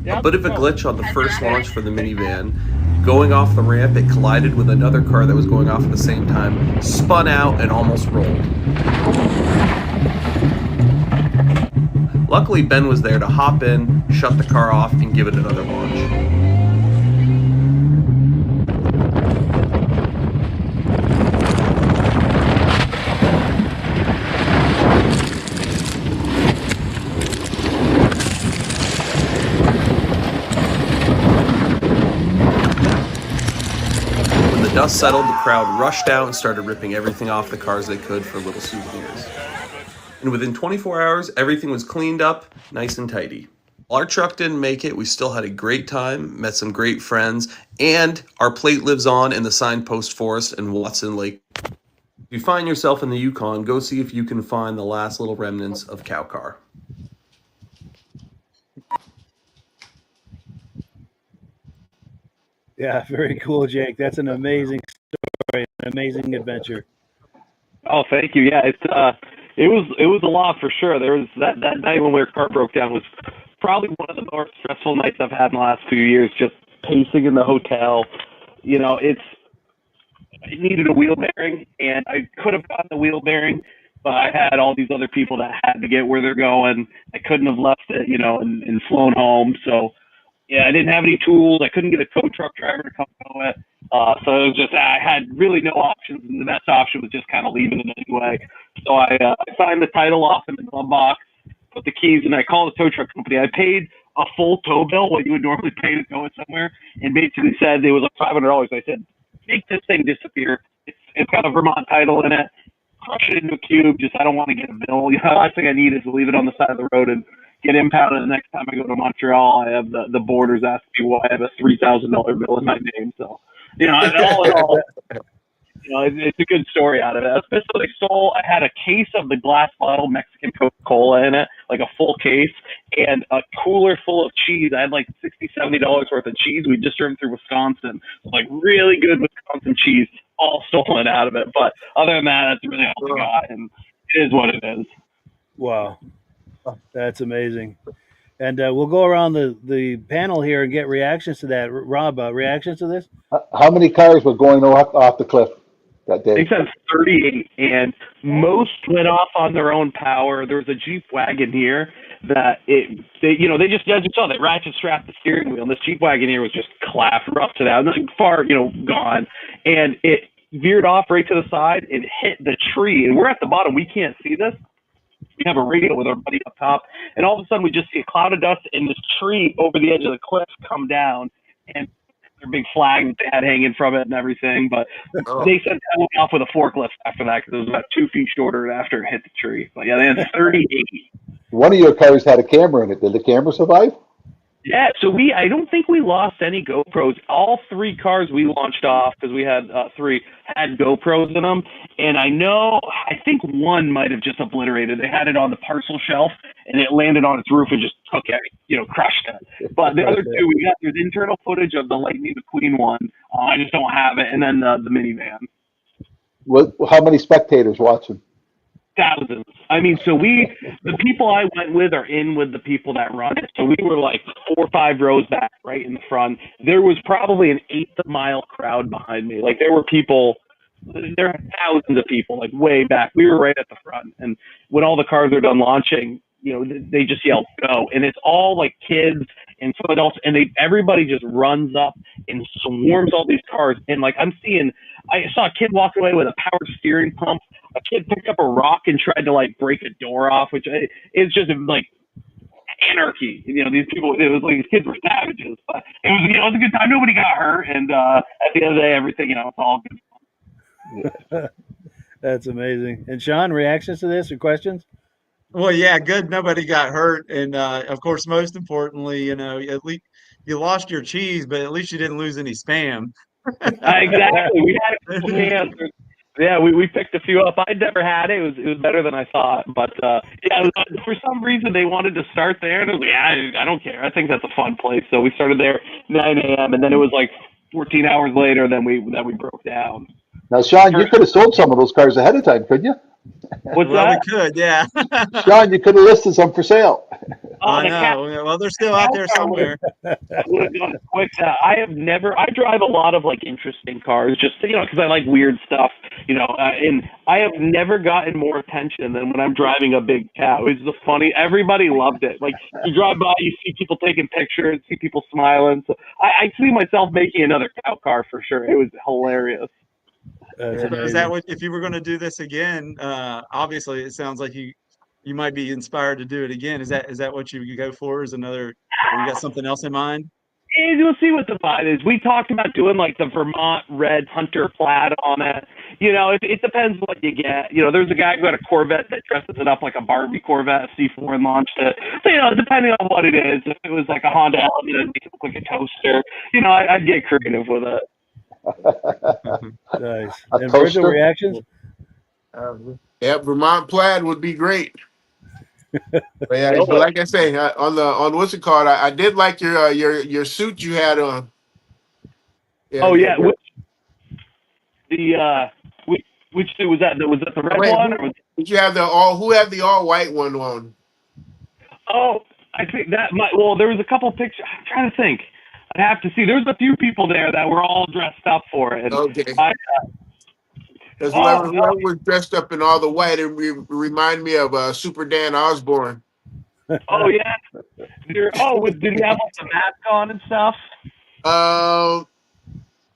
A bit of a glitch on the first launch for the minivan. Going off the ramp, it collided with another car that was going off at the same time, spun out, and almost rolled. Luckily, Ben was there to hop in, shut the car off, and give it another launch. Dust settled, the crowd rushed out and started ripping everything off the cars they could for little souvenirs. And within 24 hours, everything was cleaned up, nice and tidy. While our truck didn't make it, we still had a great time, met some great friends, and our plate lives on in the Signpost Forest in Watson Lake. If you find yourself in the Yukon, go see if you can find the last little remnants of Cow Car. Yeah, very cool, Jake. That's an amazing story, an amazing adventure. Oh, thank you. Yeah, It was a lot for sure. There was that night when our car broke down was probably one of the more stressful nights I've had in the last few years. Just pacing in the hotel, I needed a wheel bearing, and I could have gotten the wheel bearing, but I had all these other people that had to get where they're going. I couldn't have left it, and flown home. So yeah, I didn't have any tools. I couldn't get a tow truck driver to come tow it. So it was just I had really no options, and the best option was just kind of leaving it anyway. So I signed the title off in the glove box, put the keys, and I called the tow truck company. I paid a full tow bill, what you would normally pay to tow it somewhere, and basically said it was like $500. I said, make this thing disappear. It's got a Vermont title in it. Crush it into a cube. Just I don't want to get a bill. The last thing I need is to leave it on the side of the road and get impounded the next time I go to Montreal. I have the borders ask me why I have a $3,000 bill in my name. So, all in all, it's a good story out of it. Especially I had a case of the glass bottle Mexican Coca-Cola in it, like a full case, and a cooler full of cheese. I had like $60-$70 worth of cheese we just driven through Wisconsin. Like really good Wisconsin cheese, all stolen out of it. But other than that, that's really all we got, and it is what it is. Wow, that's amazing. And we'll go around the panel here and get reactions to that. Rob, reactions to this? How many cars were going off the cliff that They day? said 38, and most went off on their own power. There was a Jeep Wagoneer that they just, as you saw, they ratchet strapped the steering wheel, and this Jeep Wagoneer was just rusted out, nothing far, gone, and it veered off right to the side and hit the tree, and we're at the bottom. We can't see this. We have a radio with our buddy up top, and all of a sudden we just see a cloud of dust and this tree over the edge of the cliff come down, and their big flag that they had hanging from it and everything. But they said that went off with a forklift after that because it was about 2 feet shorter after it hit the tree. But yeah, they had 38. One of your cars had a camera in it. Did the camera survive? Yeah, so I don't think we lost any GoPros. All 3 cars we launched off, because we had 3, had GoPros in them. And I think one might have just obliterated. They had it on the parcel shelf, and it landed on its roof and just took it, crushed it. But the other 2, we got there's internal footage of the Lightning McQueen one. I just don't have it. And then the minivan. How many spectators watching? Thousands. I mean, so the people I went with are in with the people that run it. So we were like 4 or 5 rows back, right in the front. There was probably an 1/8 mile crowd behind me. Like there were thousands of people, like way back. We were right at the front. And when all the cars are done launching, they just yell go. And it's all like kids and some adults, and everybody just runs up and swarms all these cars. And like I saw a kid walk away with a power steering pump. A kid picked up a rock and tried to like break a door off, which is just like anarchy. These people, it was like these kids were savages, but it was a good time. Nobody got hurt, and at the end of the day, everything, it's all good. That's amazing. And Shaun, reactions to this or questions? Well, yeah, good. Nobody got hurt, and of course, most importantly, at least you lost your cheese, but at least you didn't lose any spam. Exactly. We had a couple cans. Yeah, we picked a few up. I'd never had it. It was better than I thought. But for some reason they wanted to start there, and I was like, I don't care. I think that's a fun place. So we started there 9 a.m. and then it was like 14 hours later. Then we broke down. Now, Shaun, you could have sold some of those cars ahead of time, couldn't you? What's Well, that? we could, yeah. Shaun, you could have listed some for sale. I know. Well, they're still out there somewhere. Would have gone quick. I drive a lot of like interesting cars, just because I like weird stuff, and I have never gotten more attention than when I'm driving a big cow. It's the funny. Everybody loved it. Like you drive by, you see people taking pictures, see people smiling. So I see myself making another cow car for sure. It was hilarious. Is that what, if you were going to do this again, obviously it sounds like you might be inspired to do it again. Is that what you go for? Or you got something else in mind? We'll see what the vibe is. We talked about doing like the Vermont red hunter plaid on it. It depends what you get. There's a guy who had a Corvette that dresses it up like a Barbie Corvette C4 and launched it. So, depending on what it is, if it was like a Honda Element, it'd make it look like a toaster. I'd get creative with it. Nice. And Virgil, reactions? Vermont plaid would be great. But like I say, on what's it called? I did like your suit you had on. Yeah, which suit was that? Was that the red one? Or Did you have the all? Who had the all white one on? Oh, I think that might. Well, there was a couple pictures. I'm trying to think. I'd have to see. There was a few people there that were all dressed up for it. And Okay. I. Because Oh whoever was dressed up in all the white, it remind me of Super Dan Osborne. oh yeah. Did he have like the mask on and stuff? Uh,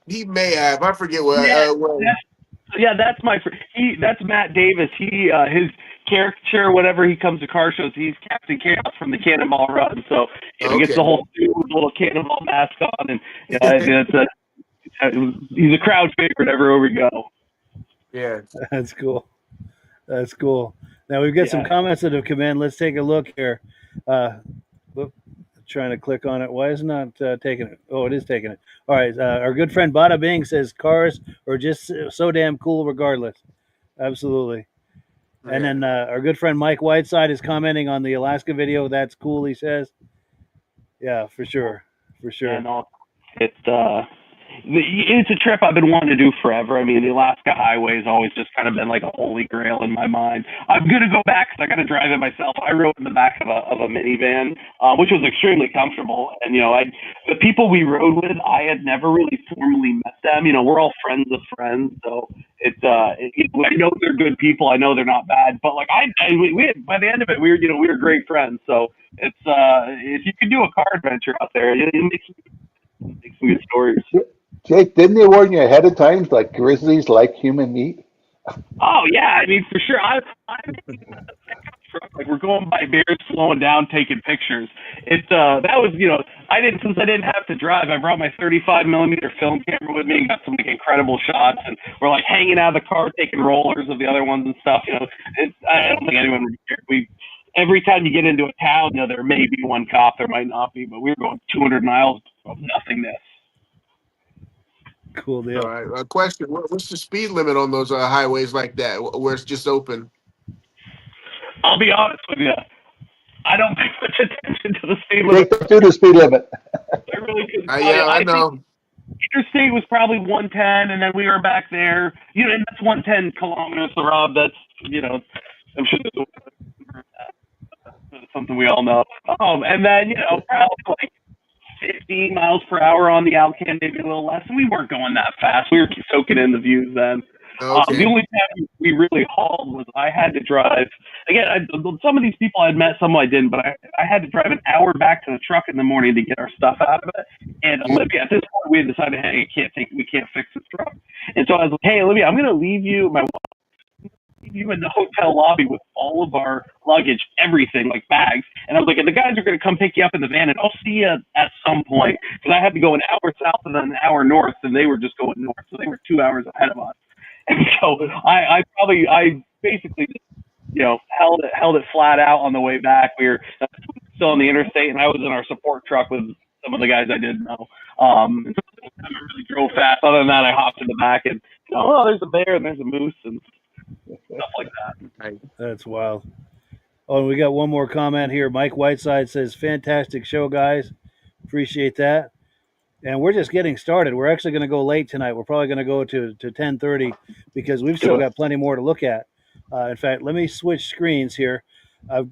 he may have. I forget what. Yeah. Well, Yeah, that's my that's Matt Davis. His caricature whenever he comes to car shows, he's Captain Chaos from the Cannonball Run. So he gets okay. the whole suit with the little cannonball mask on, and he's a crowd favorite everywhere we go. Yeah. That's cool. That's cool. Now we've got some Yeah. comments that have come in. Let's take a look here. Whoop, trying to click on it. Why is it not taking it? Oh, it is taking it. All right. Our good friend Bada Bing says cars are just so damn cool regardless. Absolutely. And Yeah. then our good friend Mike Whiteside is commenting on the Alaska video. That's cool, he says. Yeah, for sure. For sure. And all it's a trip I've been wanting to do forever. I mean, the Alaska Highway has always just kind of been like a holy grail in my mind. I'm gonna go back because I got to drive it myself. I rode in the back of a minivan, which was extremely comfortable. And the people we rode with, I had never really formally met them. We're all friends of friends, so I know they're good people. I know they're not bad, but like we had, by the end of it, we were great friends. So it's if you could do a car adventure out there, it makes some good stories. Jake, didn't they warn you ahead of time, like grizzlies like human meat? Oh yeah, I mean for sure. I'm like we're going by bears, slowing down, taking pictures. That was I didn't have to drive. I brought my 35 millimeter film camera with me, got some like incredible shots, and we're like hanging out of the car, taking rollers of the other ones and stuff. I don't think anyone would care. Every time you get into a town, there may be one cop, there might not be, but we were going 200 miles of nothingness. Cool All deal. right. Question: What's the speed limit on those highways like that, where it's just open? I'll be honest with you. I don't pay much attention to the speed Jake, limit. don't do the speed limit. I really couldn't tell you. Yeah, I I think know. interstate was probably 110, and then we were back there. And that's 110 kilometers, so Rob. That's I'm sure that's something we all know. And then probably like 15 miles per hour on the Alcan, maybe a little less. And we weren't going that fast. We were soaking in the views then. The Okay. only time we really hauled was I had to drive. Again, some of these people I'd met, some I didn't, but I had to drive an hour back to the truck in the morning to get our stuff out of it. And Olivia, at this point, we had decided, hey, we can't fix this truck. And so I was like, hey, Olivia, I'm going to leave you in the hotel lobby with all of our luggage, everything, like bags. And I was like, and the guys are going to come pick you up in the van, and I'll see you at some point. Because I had to go an hour south and then an hour north, and they were just going north. So they were 2 hours ahead of us. And so I basically held it flat out on the way back. We were still on the interstate, and I was in our support truck with some of the guys I didn't know. And so I really drove fast. Other than that, I hopped in the back, and there's a bear and there's a moose and stuff like that. That's wild. Oh, and we got one more comment here. Mike Whiteside says, "Fantastic show, guys. Appreciate that." And we're just getting started. We're actually going to go late tonight. We're probably going to go to 10:30 because we've still got plenty more to look at. In fact, let me switch screens here.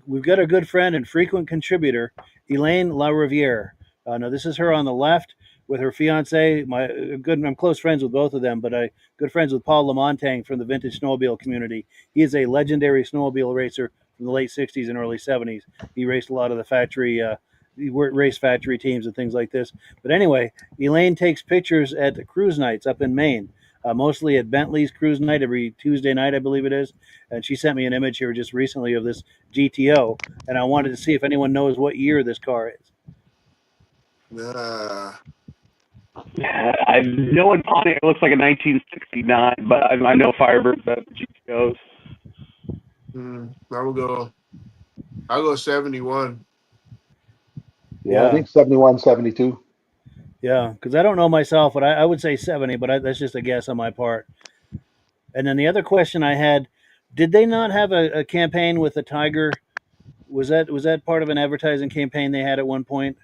We've got a good friend and frequent contributor, Elaine LaRiviere. Now, this is her on the left with her fiance. I'm close friends with both of them, but I'm good friends with Paul Lamontagne from the vintage snowmobile community. He is a legendary snowmobile racer from the late 60s and early 70s. He raced a lot of the factory race factory teams and things like this. But anyway, Elaine takes pictures at the cruise nights up in Maine, mostly at Bentley's cruise night every Tuesday night, I believe it is. And she sent me an image here just recently of this GTO, and I wanted to see if anyone knows what year this car is. I know in Pontiac it looks like a 1969, but I know Firebird better than GTOs. I'll go 71. Yeah, I think 71, 72. Yeah, because I don't know myself, but I would say 70, but that's just a guess on my part. And then the other question I had, did they not have a campaign with the Tiger? Was that part of an advertising campaign they had at one point?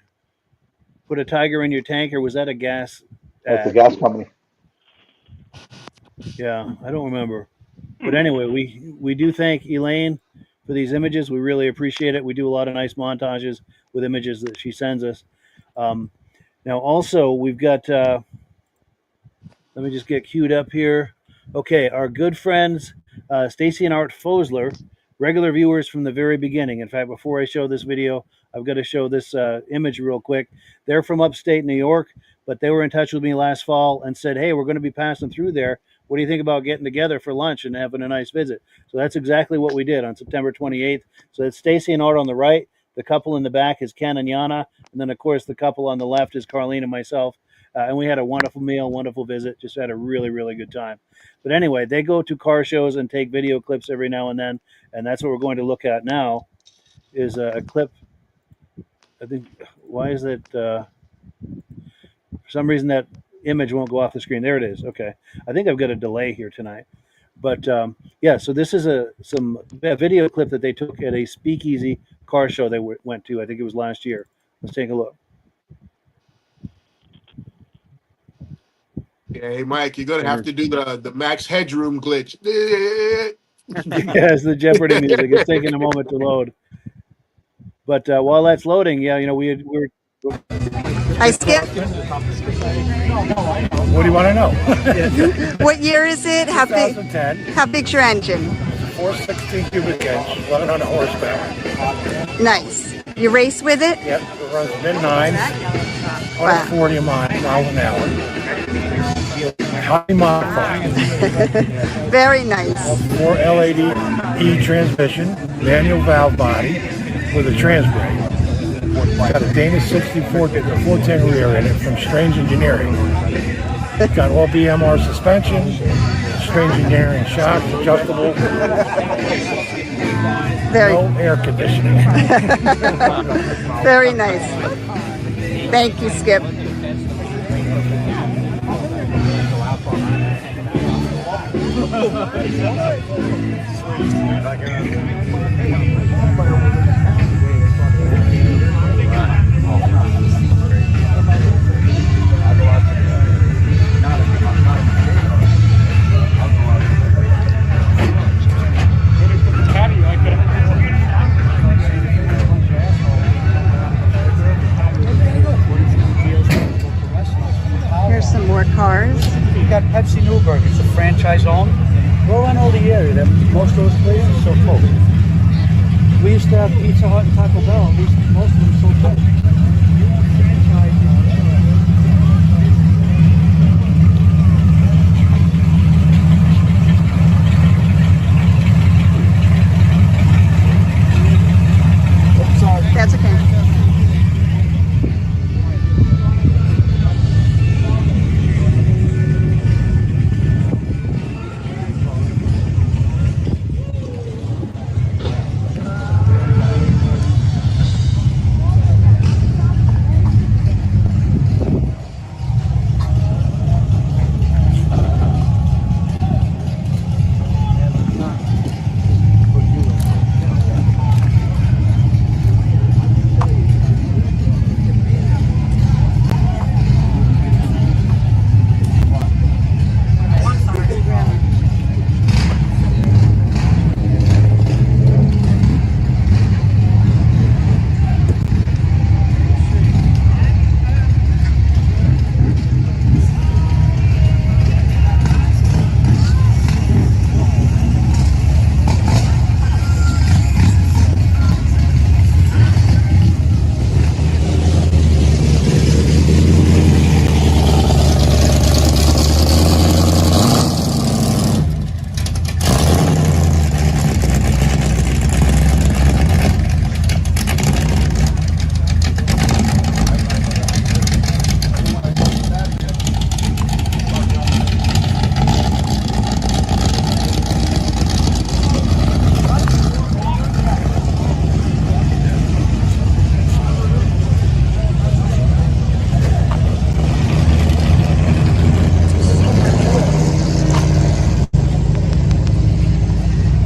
Put a Tiger in your tank, or was that a gas That's ad? the gas company. Yeah, I don't remember. But anyway, we do thank Elaine for these images. We really appreciate it. We do a lot of nice montages with images that she sends us. Now, also, we've got, let me just get queued up here. Okay, our good friends, Stacy and Art Fosler, regular viewers from the very beginning. In fact, before I show this video, I've got to show this image real quick. They're from upstate New York, but they were in touch with me last fall and said, hey, we're going to be passing through there. What do you think about getting together for lunch and having a nice visit? So that's exactly what we did on September 28th. So it's Stacy and Art on the right. The couple in the back is Ken and Yana. And then, of course, the couple on the left is Carlene and myself. And we had a wonderful meal, wonderful visit, just had a really, really good time. But anyway, they go to car shows and take video clips every now and then. And that's what we're going to look at now is a clip. I think, why is it, for some reason that image won't go off the screen. There it is. Okay. I think I've got a delay here tonight. But yeah, so this is a video clip that they took at a speakeasy car show they went to. I think it was last year. Let's take a look. Yeah, hey Mike, you're gonna have to do the Max Headroom glitch. Yes, the Jeopardy music. It's taking a moment to load. But while that's loading, yeah, you know, we're Hi, Skip. What do you want to know? What year is it? How big? 2010. How big's your engine? 416 cubic inch, 1100 horsepower. Nice. You race with it? Yep, it runs mid-9, 140 miles an hour. Highly modified. Very nice. 4 LAD E transmission, manual valve body with a trans brake. Got a Danish 64 410 rear in it from Strange Engineering. Got all BMR suspension, Strange Engineering shocks, adjustable. No air conditioning. Very nice. Thank you, Skip. Here's some more cars. We've got Pepsi Newburgh. It's a franchise owned. We're around all the area. Most of those places are full. We used to have Pizza Hut and Taco Bell. Most of them sold out. That's okay.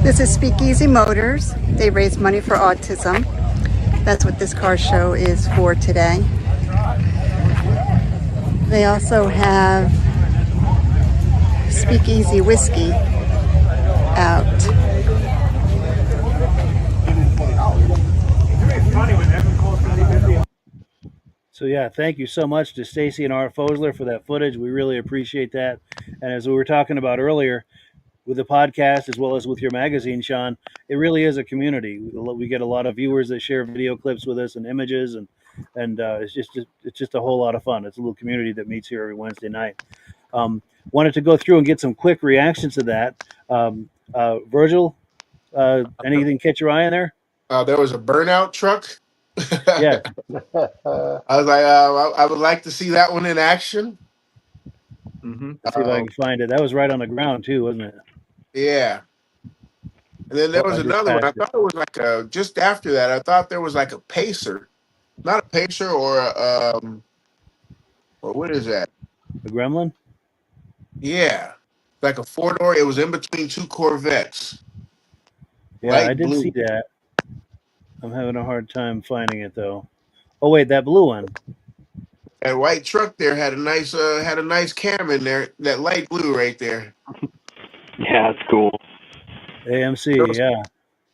This is Speakeasy Motors. They raise money for autism. That's what this car show is for today. They also have Speakeasy Whiskey out. So yeah, thank you so much to Stacy and Art Fosler for that footage. We really appreciate that. And as we were talking about earlier, with the podcast as well as with your magazine, Shaun, it really is a community. We get a lot of viewers that share video clips with us and images, and it's just a whole lot of fun. It's a little community that meets here every Wednesday night. Wanted to go through and get some quick reactions to that. Virgil, anything catch your eye in there? There was a burnout truck. Yeah. I was like, I would like to see that one in action. Let's see if I can find it. That was right on the ground too, wasn't it? Yeah. And then there Oh, was I just another one. I passed it. thought it was like just after that, I thought there was like a pacer. Not a pacer or or what is that? The Gremlin? Yeah. Like a 4-door. It was in between two Corvettes. Yeah, Light I did blue. see that. I'm having a hard time finding it though. Oh wait, that blue one. That white truck there had a nice cam in there. That light blue right there. Yeah, it's cool. AMC, yeah.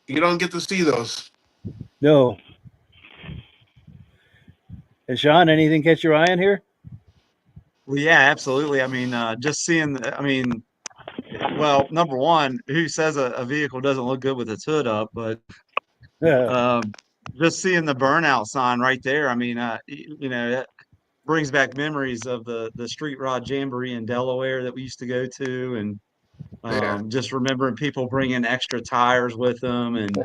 You don't get to see those. No. And Shaun, anything catch your eye in here? Well, yeah, absolutely. I mean, just seeing, well, number one, who says a vehicle doesn't look good with its hood up, but just seeing the burnout sign right there. I mean, that brings back memories of the Street Rod Jamboree in Delaware that we used to go to, and just remembering people bringing extra tires with them, and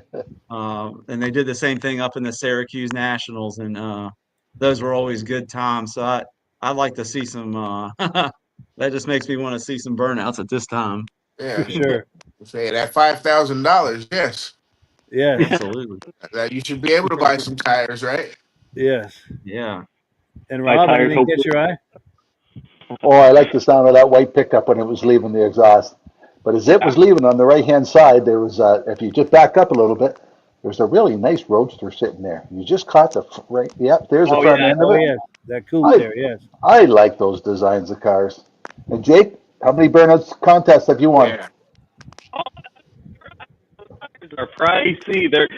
they did the same thing up in the Syracuse Nationals, and those were always good times. So I'd like to see some. That just makes me want to see some burnouts at this time. Yeah, for sure. Say that $5,000. Yes. Yes. Absolutely. That you should be able to buy some tires, right? Yes. Yeah. And Rob, anything catch your eye? Oh, I like the sound of that white pickup when it was leaving the exhaust. But as it was leaving on the right-hand side, there was, if you just back up a little bit, there's a really nice roadster sitting there. You just caught the right. Yep, there's the front end of it. Oh, yes. That coupe there, yes. I like those designs of cars. And Jake, how many burnouts contests have you won? Yeah. Are pricey. They're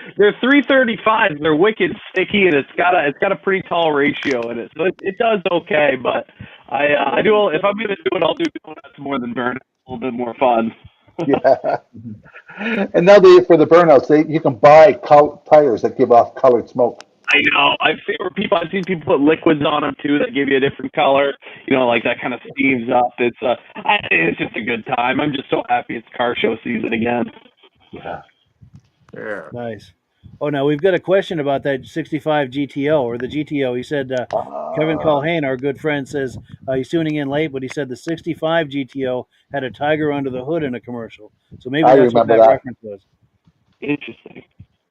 335. They're wicked sticky, and it's got a pretty tall ratio in it, so it does okay. But I do, if I'm gonna do it, I'll do donuts more than burn. A little bit more fun. Yeah. And now for the burnouts, you can buy tires that give off colored smoke. I know. I've seen people put liquids on them too that give you a different color. Like that kind of steams up. It's just a good time. I'm just so happy it's car show season again. Yeah. Yeah. Nice. Oh, now we've got a question about that 65 GTO or the GTO. He said, Kevin Culhane, our good friend, says he's tuning in late, but he said the 65 GTO had a tiger under the hood in a commercial. So maybe that's what that reference was. Interesting.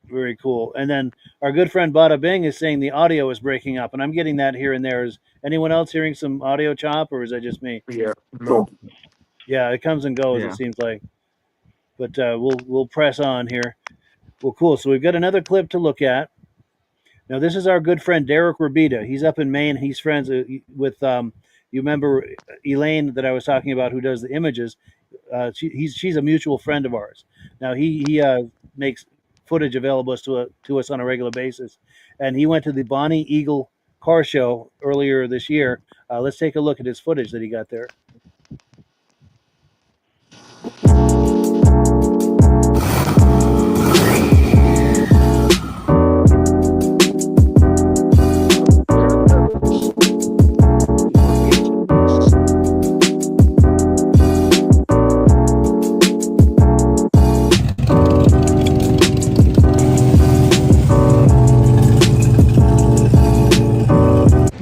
Very cool. And then our good friend Bada Bing is saying the audio is breaking up, and I'm getting that here and there. Is anyone else hearing some audio chop, or is that just me? Yeah. No. Yeah, it comes and goes, it seems like. But we'll press on here. Well, cool. So we've got another clip to look at. Now, this is our good friend Derek Rabita. He's up in Maine. He's friends with, you remember Elaine that I was talking about who does the images. She's a mutual friend of ours. Now, he makes footage available to us on a regular basis. And he went to the Bonnie Eagle car show earlier this year. Let's take a look at his footage that he got there.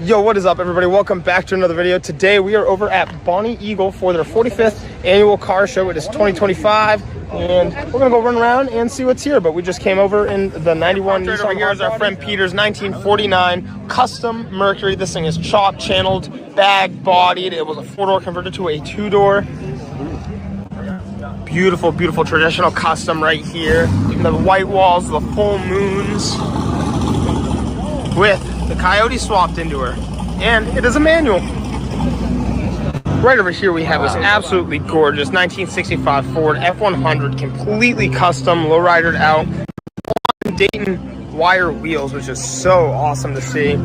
Yo, what is up, everybody? Welcome back to another video. Today we are over at Bonnie Eagle for their 45th annual car show. It is 2025, and we're gonna go run around and see what's here. But we just came over in the 91 Nissan. Over here is our friend Peter's 1949 custom Mercury. This thing is chop channeled, bag bodied. It was a 4-door converted to a 2-door. Beautiful, beautiful traditional custom right here. The white walls, the full moons, with the Coyote swapped into her, and it is a manual. right over here we have this absolutely gorgeous 1965 Ford F100, completely custom, lowridered out, Dayton wire wheels, which is so awesome to see.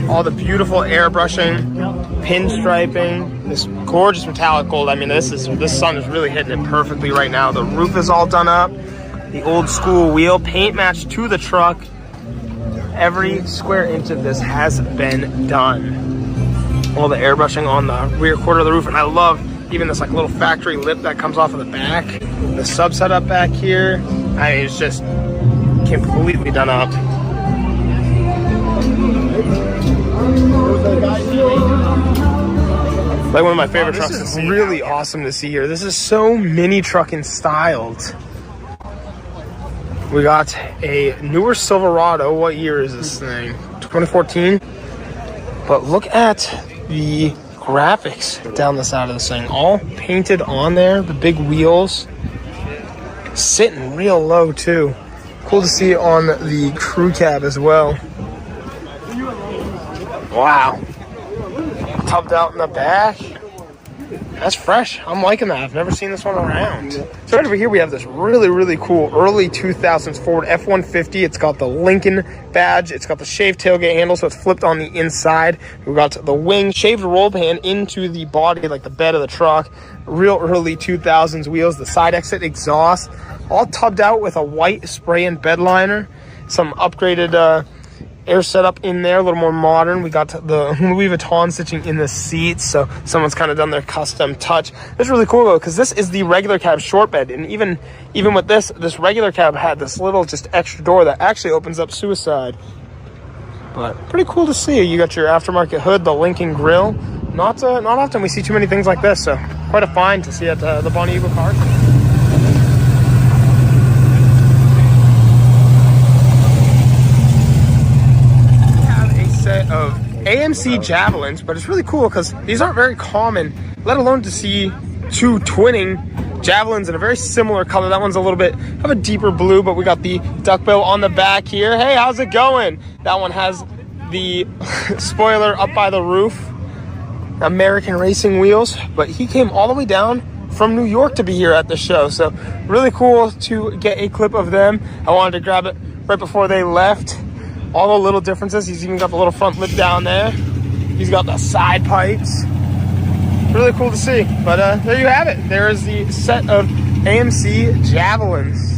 All the beautiful airbrushing, pinstriping, this gorgeous metallic gold. I mean, this sun is really hitting it perfectly right now. The roof is all done up. The old school wheel paint matched to the truck. Every square inch of this has been done. All the airbrushing on the rear quarter of the roof, and I love even this like little factory lip that comes off of the back. The sub setup back here, I mean, it's just completely done up. Like one of my favorite trucks. This is really awesome to see here. This is so mini trucking styled. We got a newer Silverado. What year is this thing? 2014. But look at the graphics down the side of this thing. All painted on there. The big wheels. Sitting real low too. Cool to see on the crew cab as well. Wow. Tubbed out in the back. That's fresh. I'm liking that. I've never seen this one around. So right over here we have this really, really cool early 2000s Ford F-150. It's got the Lincoln badge. It's got the shaved tailgate handle, so it's flipped on the inside. We've got the wing shaved roll pan into the body, like the bed of the truck. Real early 2000s wheels. The side exit exhaust. All tubbed out with a white spray and bed liner. Some upgraded air setup in there, a little more modern. We got the Louis Vuitton stitching in the seats, so someone's kind of done their custom touch. It's really cool though, because this is the regular cab short bed, and even with this regular cab had this little just extra door that actually opens up suicide. But pretty cool to see. You got your aftermarket hood, the Lincoln grill. Not often we see too many things like this, so quite a find to see at the Bonnie Eagle car show. Of AMC Javelins, but it's really cool because these aren't very common, let alone to see two twinning Javelins in a very similar color. That one's a little bit of a deeper blue, but we got the duckbill on the back here. Hey, how's it going? That one has the spoiler up by the roof. American Racing wheels, but he came all the way down from New York to be here at the show, so really cool to get a clip of them. I wanted to grab it right before they left. All the little differences. He's even got the little front lip down there. He's got the side pipes. Really cool to see. But there you have it. There is the set of AMC Javelins.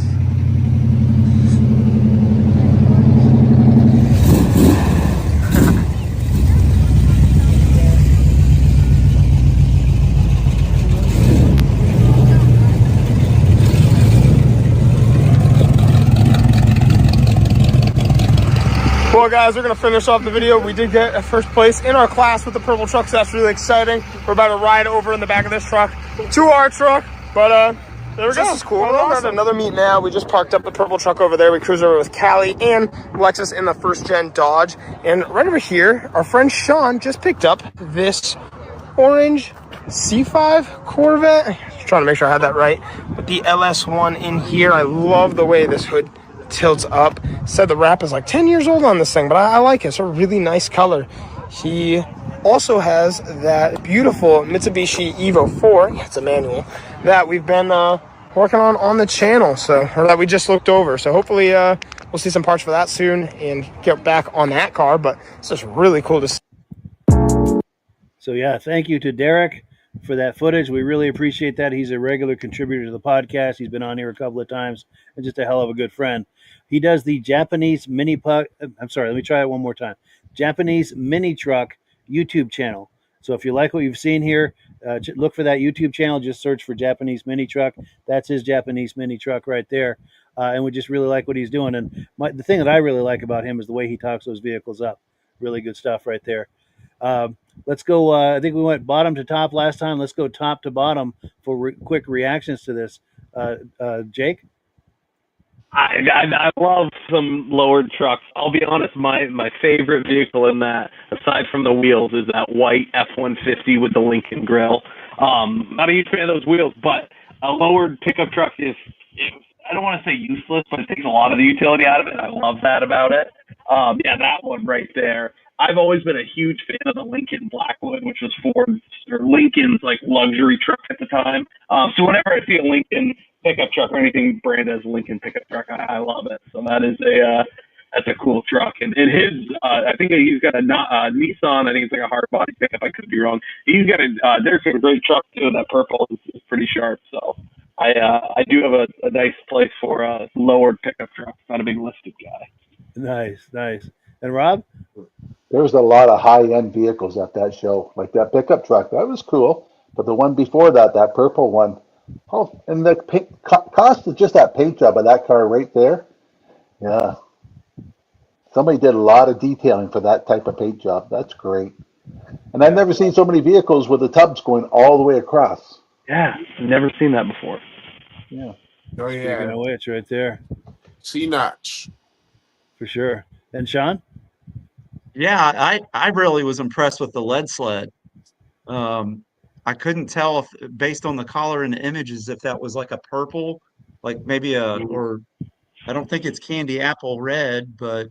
Well guys, we're gonna finish off the video. We did get a first place in our class with the purple truck, so that's really exciting. We're about to ride over in the back of this truck to our truck, but there we go. This is cool. We're awesome. At another meet now. We just parked up the purple truck over there. We cruised over with Callie and Lexus in the first gen Dodge. And right over here, our friend Shaun just picked up this orange C5 Corvette. Just trying to make sure I had that right. With the LS1 in here. I love the way this hood tilts up. Said the wrap is like 10 years old on this thing, but I like it. It's a really nice color. He also has that beautiful Mitsubishi Evo 4. Yeah, it's a manual that we've been working on the channel, or that we just looked over. So hopefully we'll see some parts for that soon and get back on that car. But it's just really cool to see. So yeah, thank you to Derek for that footage. We really appreciate that. He's a regular contributor to the podcast. He's been on here a couple of times and just a hell of a good friend. He does the Japanese mini truck. I'm sorry, let me try it one more time. Japanese mini truck YouTube channel. So if you like what you've seen here, look for that YouTube channel. Just search for Japanese mini truck. That's his Japanese mini truck right there. And we just really like what he's doing. And the thing that I really like about him is the way he talks those vehicles up. Really good stuff right there. Let's go. I think we went bottom to top last time. Let's go top to bottom for quick reactions to this. Jake? I love some lowered trucks. I'll be honest, my favorite vehicle in that, aside from the wheels, is that white F-150 with the Lincoln grill. Not a huge fan of those wheels, but a lowered pickup truck is, I don't want to say useless, but it takes a lot of the utility out of it. I love that about it. Yeah, that one right there. I've always been a huge fan of the Lincoln Blackwood, which was Ford's or Lincoln's like luxury truck at the time. So whenever I see a Lincoln pickup truck or anything branded as a Lincoln pickup truck, I love it. So that's a cool truck. And his, I think he's got a Nissan. I think it's like a hard body pickup. I could be wrong. He's got Derek's got a great truck too. That purple is pretty sharp. So I do have a nice place for lowered pickup trucks. Not a big lifted guy. Nice, nice. And Rob? There was a lot of high-end vehicles at that show, like that pickup truck. That was cool. But the one before that, that purple one, oh, and the cost of just that paint job of that car right there. Yeah. Somebody did a lot of detailing for that type of paint job. That's great. And I've never seen so many vehicles with the tubs going all the way across. Yeah, never seen that before. Yeah. Oh, Speaking yeah. of which, right there. C-notch. For sure. And Shaun? Yeah, I really was impressed with the lead sled. I couldn't tell if, based on the color and the images, if that was like a purple, like maybe or I don't think it's candy apple red, but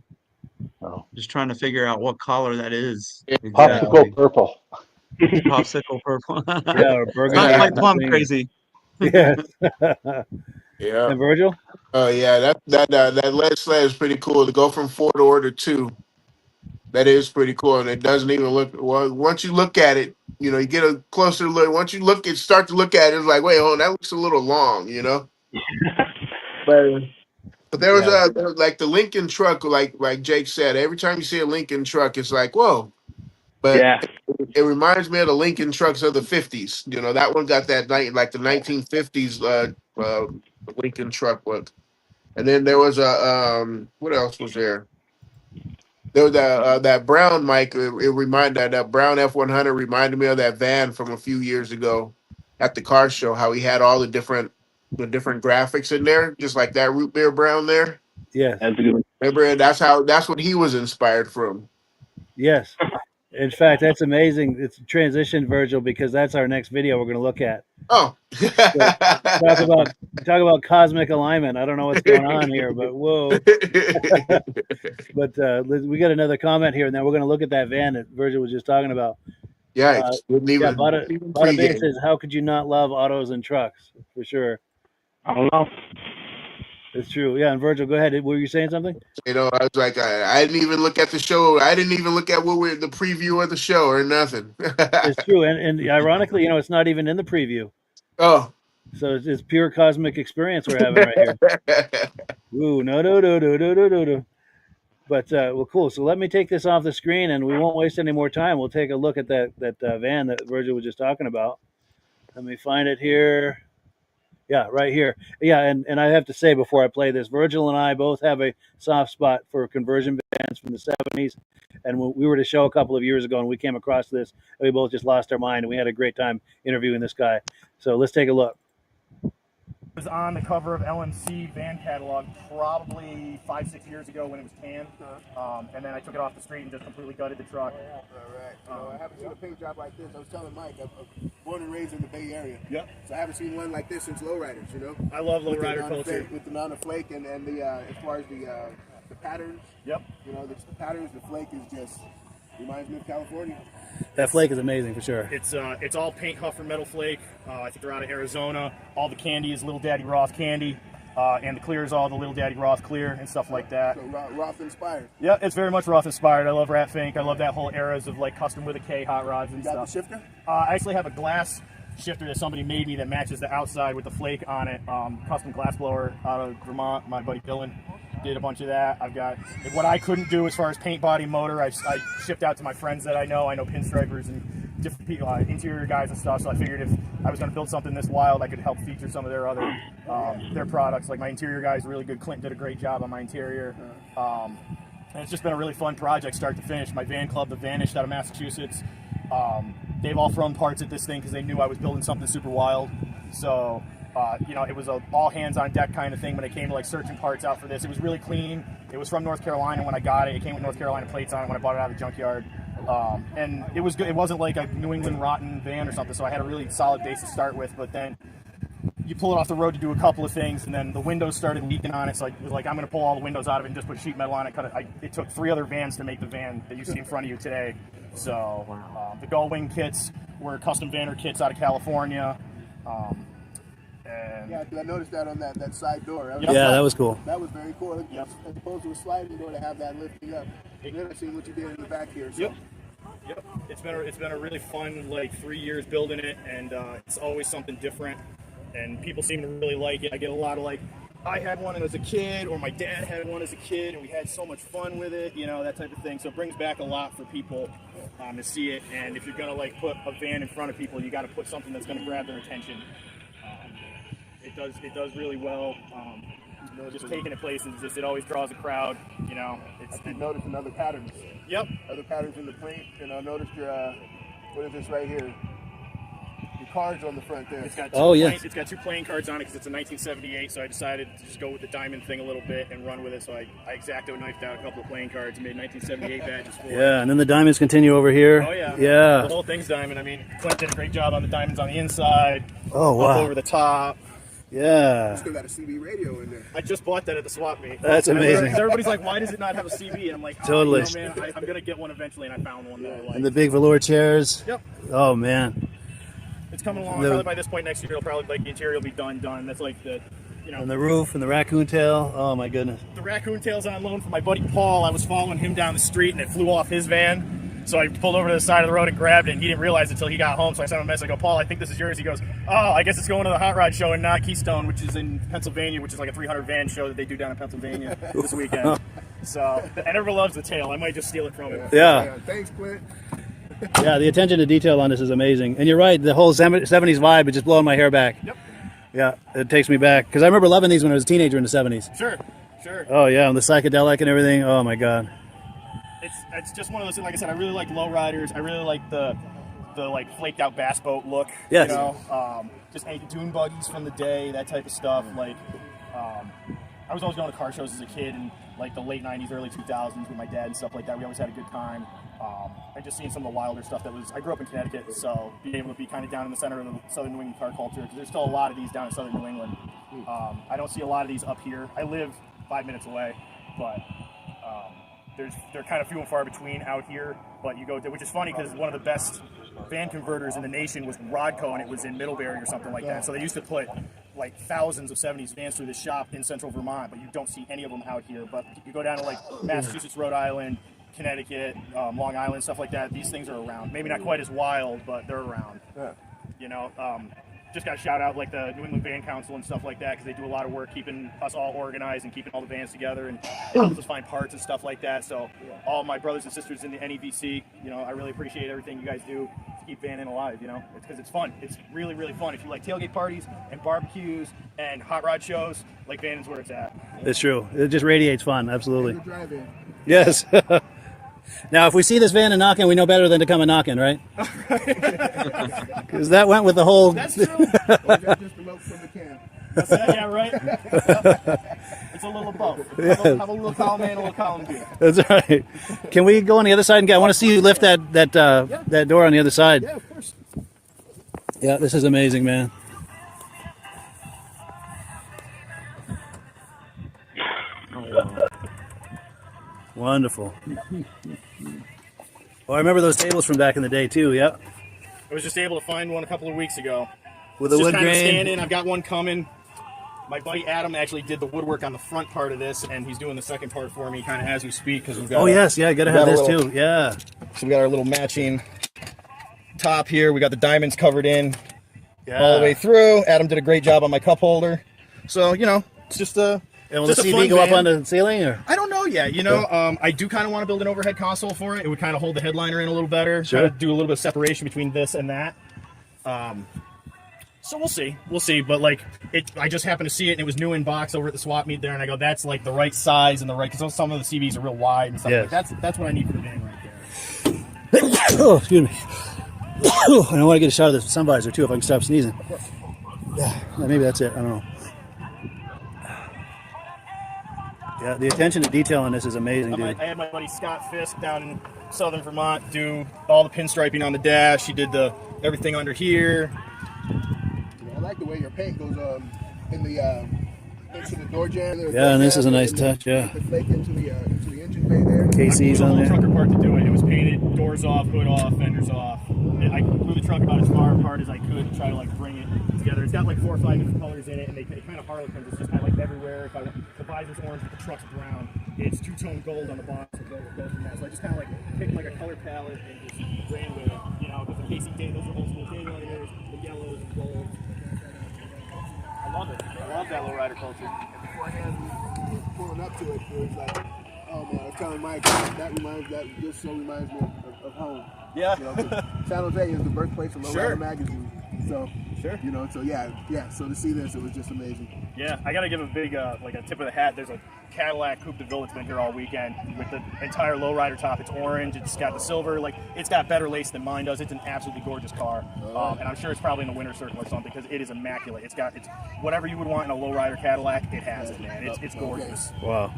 just trying to figure out what color that is exactly. Popsicle purple. Popsicle purple. Yeah, or It's burgundy. not quite plum crazy. Yes. Yeah. And Virgil? Oh yeah, that lead sled is pretty cool. To go from 4 to order 2, that is pretty cool, and it doesn't even look well. Once you look at it, you get a closer look. Once you start to look at it, it's like, wait, hold on, that looks a little long, But there was like the Lincoln truck, like Jake said. Every time you see a Lincoln truck, it's like, whoa. But Yeah. it reminds me of the Lincoln trucks of the 50s. That one got that like the 1950s Lincoln truck look. And then there was what else was there? There was that brown Mike. It reminded that brown F-100 reminded me of that van from a few years ago at the car show. How he had all the different graphics in there, just like that root beer brown there. Yes. That's a good one. Remember, that's what he was inspired from. Yes. In fact, that's amazing. It's a transition, Virgil, because that's our next video we're going to look at. Oh. So, talk about cosmic alignment. I don't know what's going on here, but whoa. But we got another comment here, and then we're going to look at that van that Virgil was just talking about. Yeah, Bada Bing says, how could you not love autos and trucks? For sure. I don't know. It's true. Yeah, and Virgil, go ahead. Were you saying something? I was like, I didn't even look at the show. I didn't even look at the preview of the show or nothing. It's true, and ironically, it's not even in the preview. Oh, so it's pure cosmic experience we're having right here. Ooh, no. But well, cool. So let me take this off the screen, and we won't waste any more time. We'll take a look at that van that Virgil was just talking about. Let me find it here. Yeah, right here. Yeah, and I have to say before I play this, Virgil and I both have a soft spot for conversion vans from the 70s. And we were at a show a couple of years ago, and we came across this, and we both just lost our mind, and we had a great time interviewing this guy. So let's take a look. It was on the cover of LMC van catalog probably 5-6 years ago when it was canned, and then I took it off the street and just completely gutted the truck. All right. I haven't seen a paint job like this. I was telling Mike, I'm born and raised in the Bay Area. Yep. So I haven't seen one like this since lowriders. I love lowrider culture. With the non-flake and the as far as the patterns. Yep. The patterns, the flake is just reminds me of California. That flake is amazing for sure. It's all paint huffer metal flake. I think they're out of Arizona. All the candy is Little Daddy Roth candy, and the clear is all the Little Daddy Roth clear and stuff like that. So Roth inspired. Yeah, it's very much Roth inspired. I love Rat Fink. I love that whole eras of like custom with a K hot rods and stuff. You got the shifter? I actually have a glass shifter that somebody made me that matches the outside with the flake on it. Custom glass blower out of Vermont. My buddy Dylan did a bunch of that. I've got what I couldn't do as far as paint, body, motor. I shipped out to my friends that I know pinstripers and different people, interior guys and stuff. So I figured if I was going to build something this wild, I could help feature some of their other their products. Like my interior guys are really good. Clint did a great job on my interior. And it's just been a really fun project, start to finish. My van club, The Vanished, out of Massachusetts. They've all thrown parts at this thing because they knew I was building something super wild. So, it was a all hands on deck kind of thing when it came to like searching parts out for this. It was really clean. It was from North Carolina when I got it. It came with North Carolina plates on it when I bought it out of the junkyard. And it was good. It wasn't like a New England rotten van or something. So I had a really solid base to start with. But then you pull it off the road to do a couple of things, and then the windows started leaking on it. So I was like, I'm going to pull all the windows out of it and just put sheet metal on it. It took 3 other vans to make the van that you see in front of you today. So the gull wing kits were custom vanner kits out of California. Yeah, I noticed that on that side door. That was cool. That was very cool. Yep. As opposed to a sliding door to have that lifting up. And then I see what you did in the back here. So. Yep. It's been a really fun 3 years building it, and it's always something different. And people seem to really like it. I get a lot of I had one as a kid, or my dad had one as a kid, and we had so much fun with it, that type of thing. So it brings back a lot for people to see it. And if you're gonna put a van in front of people, you got to put something that's gonna grab their attention. It does really well. Just taking it places, it always draws a crowd. I keep noticing other patterns. Yep. Other patterns in the paint. And I noticed your what is this right here? Your cards on the front there. It's got it's got 2 playing cards on it because it's a 1978. So I decided to just go with the diamond thing a little bit and run with it. So I X-Acto knifed out a couple of playing cards, made 1978 badges for it. Yeah, and then the diamonds continue over here. Oh yeah. Yeah. The whole thing's diamond. I mean, Clint did a great job on the diamonds on the inside. Oh wow. Up over the top. Yeah. Still got a CB radio in there. I just bought that at the swap meet. That's amazing. Everybody's like, why does it not have a CB? And I'm like, totally. Man, I'm going to get one eventually, and I found one that I like. And the big velour chairs. Yep. Oh, man. It's coming along. Probably by this point next year, it'll probably, the interior will be done. That's the, And the roof and the raccoon tail. Oh, my goodness. The raccoon tail's on loan for my buddy Paul. I was following him down the street, and it flew off his van. So I pulled over to the side of the road and grabbed it, and he didn't realize it until he got home. So I sent him a message. I go, Paul, I think this is yours. He goes, oh, I guess it's going to the Hot Rod Show in not Keystone, which is in Pennsylvania, which is like a 300 van show that they do down in Pennsylvania this weekend. So, and everyone loves the tail. I might just steal it from him. Yeah. Thanks, Clint. Yeah, the attention to detail on this is amazing. And you're right, the whole 70s vibe is just blowing my hair back. Yep. Yeah, it takes me back. Because I remember loving these when I was a teenager in the 70s. Sure. Oh, yeah, and the psychedelic and everything. Oh, my God. It's just one of those things. Like I said, I really like lowriders. I really like the flaked out bass boat look. Yes. Just dune buggies from the day, that type of stuff. I was always going to car shows as a kid in the late 90s, early 2000s with my dad and stuff like that. We always had a good time. And just seeing some of the wilder stuff I grew up in Connecticut, so being able to be kind of down in the center of the Southern New England car culture, because there's still a lot of these down in Southern New England. I don't see a lot of these up here. I live 5 minutes away, but they're kind of few and far between out here, but you go, which is funny because one of the best van converters in the nation was Rodco, and it was in Middlebury or something like that. So they used to put thousands of 70s vans through the shop in central Vermont, but you don't see any of them out here. But you go down to Massachusetts, Rhode Island, Connecticut, Long Island, stuff like that. These things are around. Maybe not quite as wild, but they're around. Just got to shout out the New England Van Council and stuff like that, because they do a lot of work keeping us all organized and keeping all the vans together, and helps us find parts and stuff like that. So all my brothers and sisters in the NEVC, I really appreciate everything you guys do to keep vanning alive. It's because it's fun. It's really, really fun. If you like tailgate parties and barbecues and hot rod shows, vanning's where it's at. It's true. It just radiates fun. Absolutely. Yes. Now, if we see this van and knocking, we know better than to come and knocking, right? Because that went with the whole. That's true. Or is that just the milk from the can? That's it, yeah, right? It's a little both. Have a little column A and a little column B. That's right. Can we go on the other side and get? I want to see you lift that door on the other side. Yeah, of course. Yeah, this is amazing, man. Wonderful. Oh, I remember those tables from back in the day too. Yep. I was just able to find one a couple of weeks ago. With a wood grain. Standing. I've got one coming. My buddy Adam actually did the woodwork on the front part of this, and he's doing the second part for me, kind of as we speak, because we've got. Oh yes, yeah, gotta have this too. Yeah. So we got our little matching top here. We got the diamonds covered in all the way through. Adam did a great job on my cup holder. So it's just a. And will the CV go up on the ceiling, or? I don't know yet. I do kind of want to build an overhead console for it. It would kind of hold the headliner in a little better. Sure. Kind of do a little bit of separation between this and that. So we'll see. But I just happened to see it, and it was new in box over at the swap meet there, and I go, that's the right size and the right, because some of the CVs are real wide and stuff. Yes. That's what I need for the van right there. Oh, excuse me. And I want to get a shot of the sun visor too, if I can stop sneezing. Yeah, maybe that's it. I don't know. Yeah, the attention to detail on this is amazing, dude. I had my buddy Scott Fisk down in southern Vermont do all the pinstriping on the dash. He did everything under here. I like the way your paint goes in the into the door jamb. Yeah, and this is a nice touch. Yeah. The flake into the engine bay there. KC's on there. Trucker part to do it. It was painted, doors off, hood off, fenders off. I blew the truck about as far apart as I could to try to like bring it together. It's got like 4 or 5 different colors in it, and they kind of harlequins. It's just kind of like everywhere. If the visor's orange, but the truck's brown, it's two-tone gold on the bottom. So goes from that. So I just kind of like picked like a color palette and just ran with it. You know, because the KC day, those are old school daylighters, the yellows and golds. I love it. I love that lowrider culture. Pulling up to it, it was like, oh man, I was telling Mike, that just so reminds me of home. Yeah. You know, San Jose is the birthplace of Lowrider magazine. So, sure. You know, so yeah. So to see this, it was just amazing. Yeah, I got to give a big, like a tip of the hat. There's a Cadillac Coupe de Ville that's been here all weekend with the entire lowrider top. It's orange. It's got the silver. Like, it's got better lace than mine does. It's an absolutely gorgeous car. And I'm sure it's probably in the winner's circle or something because it is immaculate. It's whatever you would want in a lowrider Cadillac, it has it, man. It's gorgeous. Wow.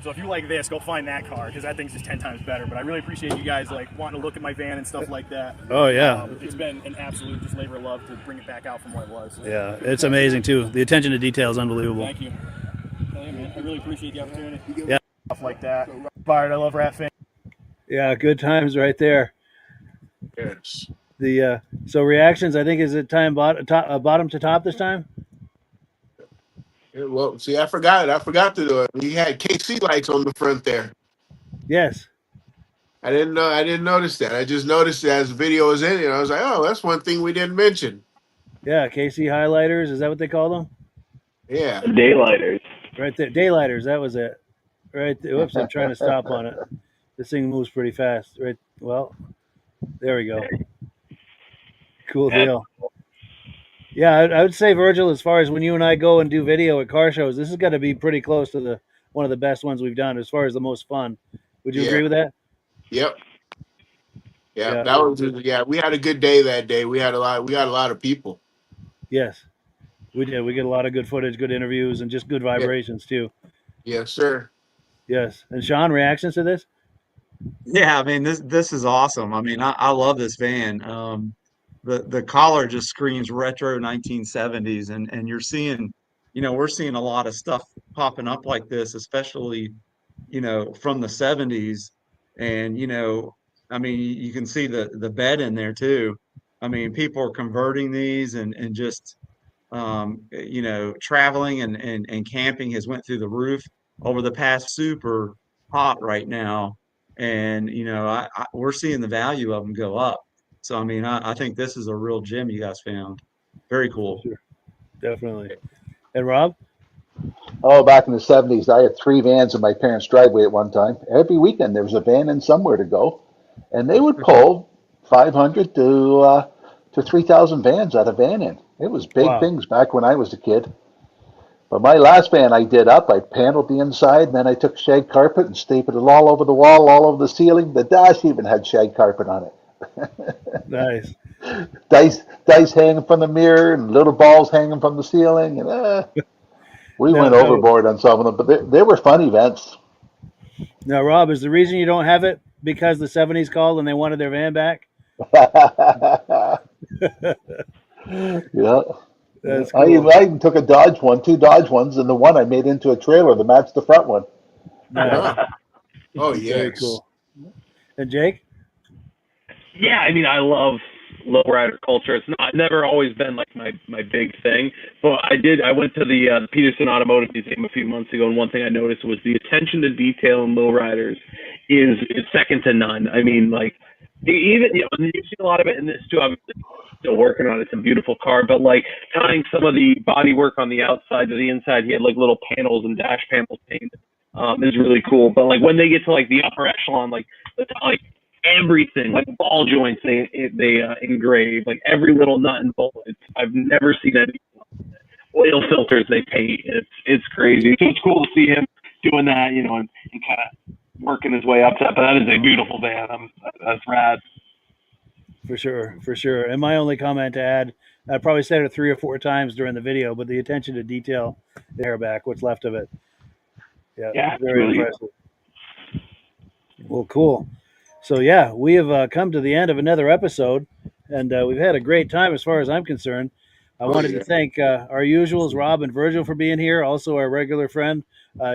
So if you like this, go find that car because that thing's just 10 times better. But I really appreciate you guys like wanting to look at my van and stuff like that. Oh yeah. It's been an absolute just labor of love to bring it back out from what it was. Yeah, it's amazing too. The attention to detail is unbelievable. Thank you. Hey, man, I really appreciate the opportunity. Yeah. Stuff like that. Fired. I love Rat Fan. Yeah, good times right there. Yes. The so reactions. I think is it time bottom to top this time. Yeah, well, see, I forgot to do it. He had KC lights on the front there. Yes. I didn't notice that. I just noticed it as the video was in it. I was like, oh, that's one thing we didn't mention. Yeah, KC highlighters. Is that what they call them? Yeah. Daylighters. Right there, daylighters. That was it. Right there. Whoops! I'm trying to stop on it. This thing moves pretty fast. Right. Well, there we go. Cool deal. Yeah, I would say, Virgil, as far as when you and I go and do video at car shows, this has got to be pretty close to one of the best ones we've done as far as the most fun. Would you agree with that? Yep. Yeah, that was we had a good day that day. We got a lot of people. Yes, we did. We get a lot of good footage, good interviews, and just good vibrations too. Yes, sir. Yes. And Shaun, reactions to this? Yeah, I mean this is awesome. I mean, I love this van. The collar just screams retro 1970s, and you're seeing, we're seeing a lot of stuff popping up like this, especially, from the 70s. And, I mean, you can see the bed in there too. I mean, people are converting these and just, traveling and camping has went through the roof over the past. Super hot right now. And, we're seeing the value of them go up. So, I mean, I think this is a real gem you guys found. Very cool. Sure. Definitely. And Rob? Oh, back in the 70s, I had 3 vans in my parents' driveway at one time. Every weekend there was a van in somewhere to go. And they would pull 500 to 3,000 vans out of van in. It was big things back when I was a kid. But my last van I did up, I paneled the inside, and then I took shag carpet and stapled it all over the wall, all over the ceiling. The dash even had shag carpet on it. Nice. Dice hanging from the mirror and little balls hanging from the ceiling. And we went overboard on some of them, but they were fun events. Now, Rob, is the reason you don't have it because the 70s called and they wanted their van back? Yeah. That's cool. I even took a Dodge one, 2 Dodge ones, and the one I made into a trailer to match the front one. Nice. Oh, yes. Very cool. And Jake? Yeah, I mean, I love lowrider culture. It's never always been like my big thing, but I went to the Peterson Automotive Museum a few months ago, and one thing I noticed was the attention to detail in lowriders is second to none. I mean, like, even, and you see a lot of it in this too. Obviously, still working on it. It's a beautiful car, but like tying some of the body work on the outside to the inside, he had like little panels and dash panels painted. Is really cool. But like when they get to like the upper echelon, like everything, like ball joints, they engrave, like every little nut and bolt. I've never seen any oil filters they paint. It's crazy. So it's cool to see him doing that, and kind of working his way up to that. But that is a beautiful van. That's rad. For sure. And my only comment to add, I probably said it 3 or 4 times during the video, but the attention to detail, the airback, what's left of it. Yeah, very really impressive. Well, cool. So yeah, we have come to the end of another episode, and we've had a great time as far as I'm concerned. I Oh wanted to yeah. thank our usuals, Rob and Virgil, for being here. Also, our regular friend,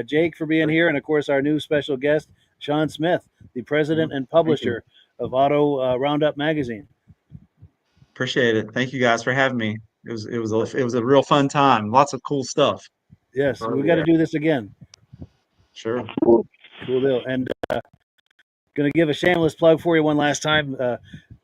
Jake, for being here. And, of course, our new special guest, Shaun Smith, the president and Thank you. publisher of Auto Roundup magazine. Appreciate it. Thank you guys for having me. It was a real fun time. Lots of cool stuff. Yes, Oh we've got to yeah. do this again. Sure. Cool deal. And going to give a shameless plug for you one last time.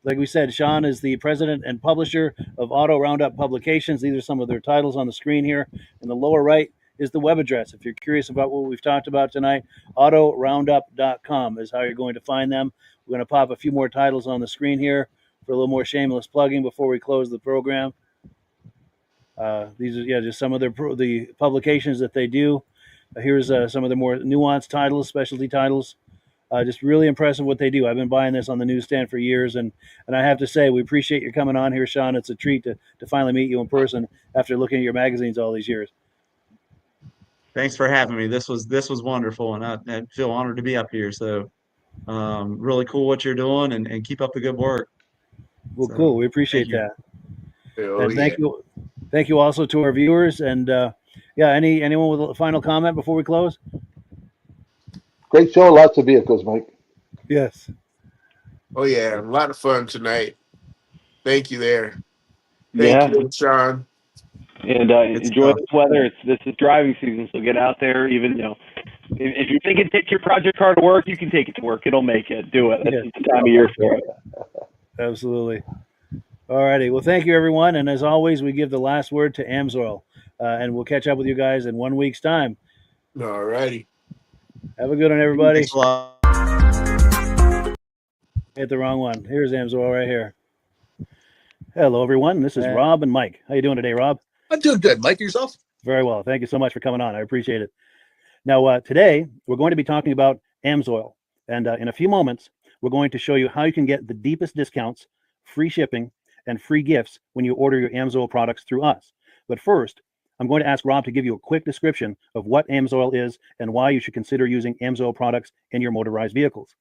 Like we said, Shaun is the president and publisher of Auto Roundup Publications. These are some of their titles on the screen here. In the lower right is the web address. If you're curious about what we've talked about tonight, autoroundup.com is how you're going to find them. We're going to pop a few more titles on the screen here for a little more shameless plugging before we close the program. These are just some of the publications that they do. Here's some of the more nuanced titles, specialty titles. Just really impressive what they do. I've been buying this on the newsstand for years, and I have to say, we appreciate you coming on here, Shaun. It's a treat to finally meet you in person after looking at your magazines all these years. Thanks for having me. This was wonderful, and I feel honored to be up here. So, really cool what you're doing, and keep up the good work. Well, So, cool. We thank appreciate you. that, Oh and yeah. thank you also to our viewers. And anyone with a final comment before we close? Great show, lots of vehicles, Mike. Yes. Oh yeah. A lot of fun tonight. Thank you there. Thank Yeah. you, Shaun. And Good enjoy stuff. this weather. This is driving season, so get out there. Even if you're thinking take your project car to work, you can take it to work. It'll make it. Do it. This Yes. is the time of year for it. Absolutely. All righty. Well, thank you, everyone. And as always, we give the last word to Amsoil, and we'll catch up with you guys in 1 week's time. All righty. Have a good one, everybody. Thanks a lot. Hit the wrong one. Here's Amsoil right here. Hello, everyone. This is Rob and Mike. How you doing today, Rob? I'm doing good. Mike, yourself? Very well. Thank you so much for coming on. I appreciate it. Now, today, we're going to be talking about Amsoil. And in a few moments, we're going to show you how you can get the deepest discounts, free shipping, and free gifts when you order your Amsoil products through us. But first, I'm going to ask Rob to give you a quick description of what Amsoil is and why you should consider using Amsoil products in your motorized vehicles.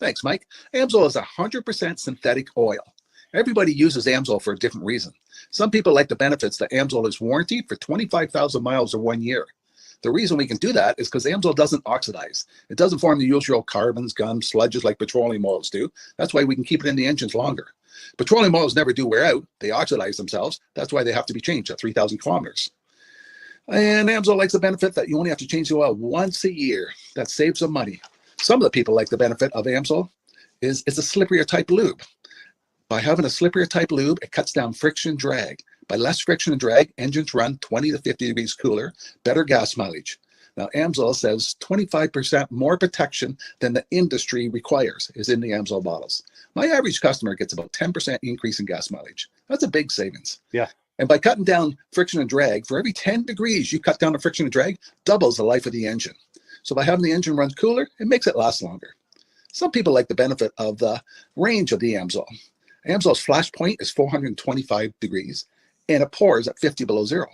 Thanks, Mike. Amsoil is 100% synthetic oil. Everybody uses Amsoil for a different reason. Some people like the benefits that Amsoil is warranted for 25,000 miles or 1 year. The reason we can do that is because Amsoil doesn't oxidize. It doesn't form the usual carbons, gums, sludges like petroleum oils do. That's why we can keep it in the engines longer. Petroleum oils never do wear out. They oxidize themselves. That's why they have to be changed at 3,000 kilometers. And Amsoil likes the benefit that you only have to change the oil once a year. That saves some money. Some of the people like the benefit of Amsoil is it's a slipperier type lube. By having a slipperier type lube, it cuts down friction and drag. By less friction and drag, engines run 20 to 50 degrees cooler, better gas mileage. Now, Amsoil says 25% more protection than the industry requires is in the Amsoil bottles. My average customer gets about 10% increase in gas mileage. That's a big savings. Yeah. And by cutting down friction and drag, for every 10 degrees you cut down the friction and drag, doubles the life of the engine. So by having the engine run cooler, it makes it last longer. Some people like the benefit of the range of the Amsoil. Amsoil's flash point is 425 degrees, and it pours at 50 below zero.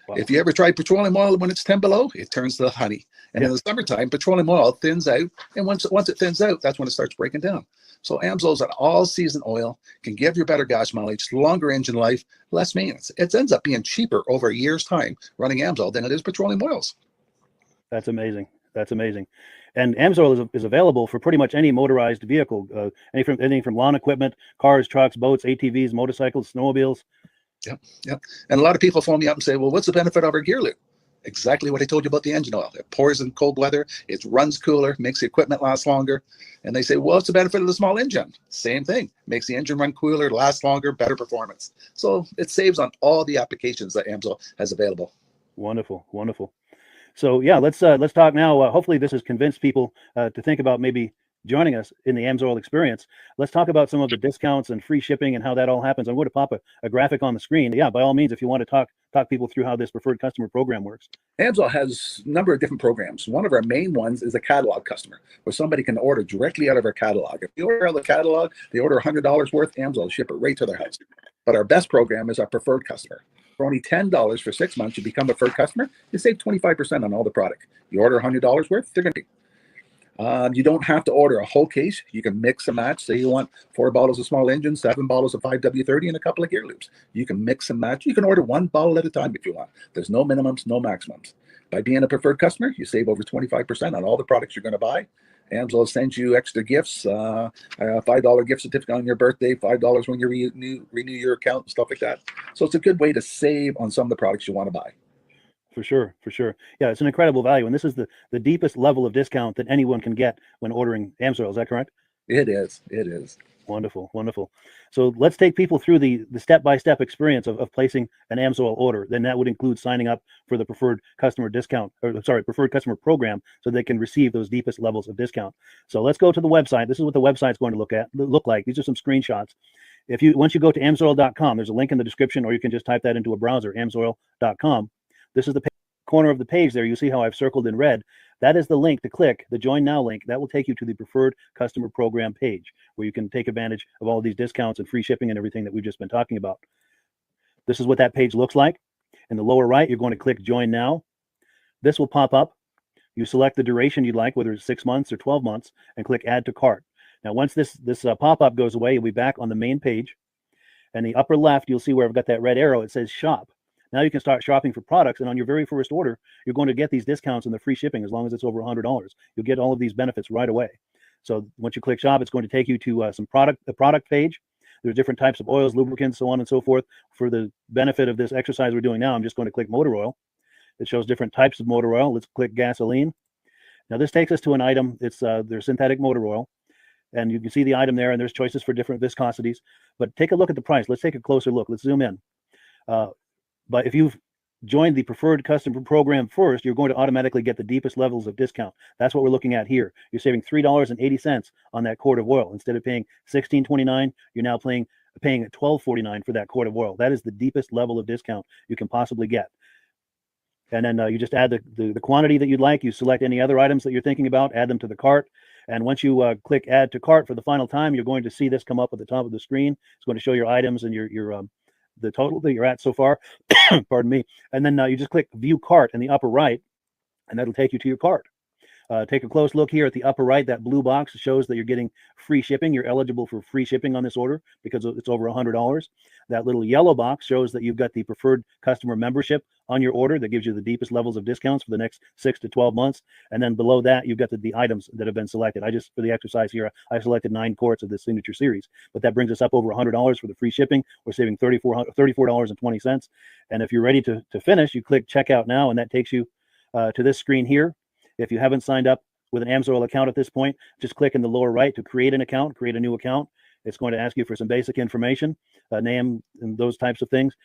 Wow. If you ever tried petroleum oil when it's 10 below, it turns to honey. And in the summertime, petroleum oil thins out, and once it thins out, that's when it starts breaking down. So Amsoil's an all-season oil, can give you better gas mileage, longer engine life, less maintenance. It ends up being cheaper over a year's time running Amsoil than it is petroleum oils. That's amazing. That's amazing. And Amsoil is available for pretty much any motorized vehicle, anything from lawn equipment, cars, trucks, boats, ATVs, motorcycles, snowmobiles. Yep. And a lot of people phone me up and say, well, what's the benefit of our gear lube? Exactly what I told you about the engine oil. It pours in cold weather, it runs cooler, makes the equipment last longer. And they say, well, what's the benefit of the small engine? Same thing. Makes the engine run cooler, last longer, better performance. So it saves on all the applications that Amsoil has available. Wonderful, wonderful. So yeah, let's talk now. Hopefully this has convinced people to think about maybe joining us in the Amsoil experience. Let's talk about some of the discounts and free shipping and how that all happens. I'm going to pop a graphic on the screen. Yeah, by all means, if you want to talk people through how this preferred customer program works. Amsoil has a number of different programs. One of our main ones is a catalog customer, where somebody can order directly out of our catalog. If you order out of the catalog, they order $100 worth, Amsoil will ship it right to their house. But our best program is our preferred customer. For only $10 for 6 months, you become a preferred customer. You save 25% on all the product. You order $100 worth, they're going to be. You don't have to order a whole case. You can mix and match. Say you want 4 bottles of small engine, 7 bottles of 5W30, and a couple of gear loops. You can mix and match. You can order 1 bottle at a time if you want. There's no minimums, no maximums. By being a preferred customer, you save over 25% on all the products you're going to buy. Amsoil sends you extra gifts, $5 gift certificate on your birthday, $5 when you renew your account, and stuff like that. So it's a good way to save on some of the products you want to buy. For sure, for sure. Yeah, it's an incredible value, and this is the deepest level of discount that anyone can get when ordering Amsoil. Is that correct? It is. It is. Wonderful, wonderful. So let's take people through the step-by-step experience of placing an Amsoil order. Then that would include signing up for the preferred customer discount, or sorry, preferred customer program, so they can receive those deepest levels of discount. So let's go to the website. This is what the website's going to look like. These are some screenshots. Once you go to amsoil.com, there's a link in the description, or you can just type that into a browser, amsoil.com. This is the corner of the page there. You see how I've circled in red. That is the link to click, the Join Now link. That will take you to the Preferred Customer Program page, where you can take advantage of all of these discounts and free shipping and everything that we've just been talking about. This is what that page looks like. In the lower right, you're going to click Join Now. This will pop up. You select the duration you'd like, whether it's 6 months or 12 months, and click Add to Cart. Now, once this pop-up goes away, you'll be back on the main page. And the upper left, you'll see where I've got that red arrow. It says Shop. Now you can start shopping for products, and on your very first order, you're going to get these discounts and the free shipping as long as it's over $100. You'll get all of these benefits right away. So once you click Shop, it's going to take you to the product page. There's different types of oils, lubricants, so on and so forth. For the benefit of this exercise we're doing now, I'm just going to click motor oil. It shows different types of motor oil. Let's click gasoline. Now this takes us to an item. It's their synthetic motor oil. And you can see the item there, and there's choices for different viscosities. But take a look at the price. Let's take a closer look. Let's zoom in. But if you've joined the preferred customer program first, you're going to automatically get the deepest levels of discount. That's what we're looking at here. You're saving $3.80 on that quart of oil. Instead of paying $16.29, you're now paying $12.49 for that quart of oil. That is the deepest level of discount you can possibly get. And then you just add the quantity that you'd like. You select any other items that you're thinking about, add them to the cart. And once you click Add to Cart for the final time, you're going to see this come up at the top of the screen. It's going to show your items and the total that you're at so far. Pardon me. And then you just click View Cart in the upper right, and that'll take you to your cart. Take a close look here at the upper right. That blue box shows that you're getting free shipping. You're eligible for free shipping on this order because it's over $100. That little yellow box shows that you've got the preferred customer membership on your order that gives you the deepest levels of discounts for the next 6 to 12 months. And then below that, you've got the items that have been selected. For the exercise here, I selected 9 quarts of the Signature Series, but that brings us up over $100 for the free shipping. We're saving $34.20. And if you're ready to finish, you click Checkout Now, and that takes you to this screen here. If you haven't signed up with an Amsoil account at this point, just click in the lower right to create an account, create a new account. It's going to ask you for some basic information, name, and those types of things.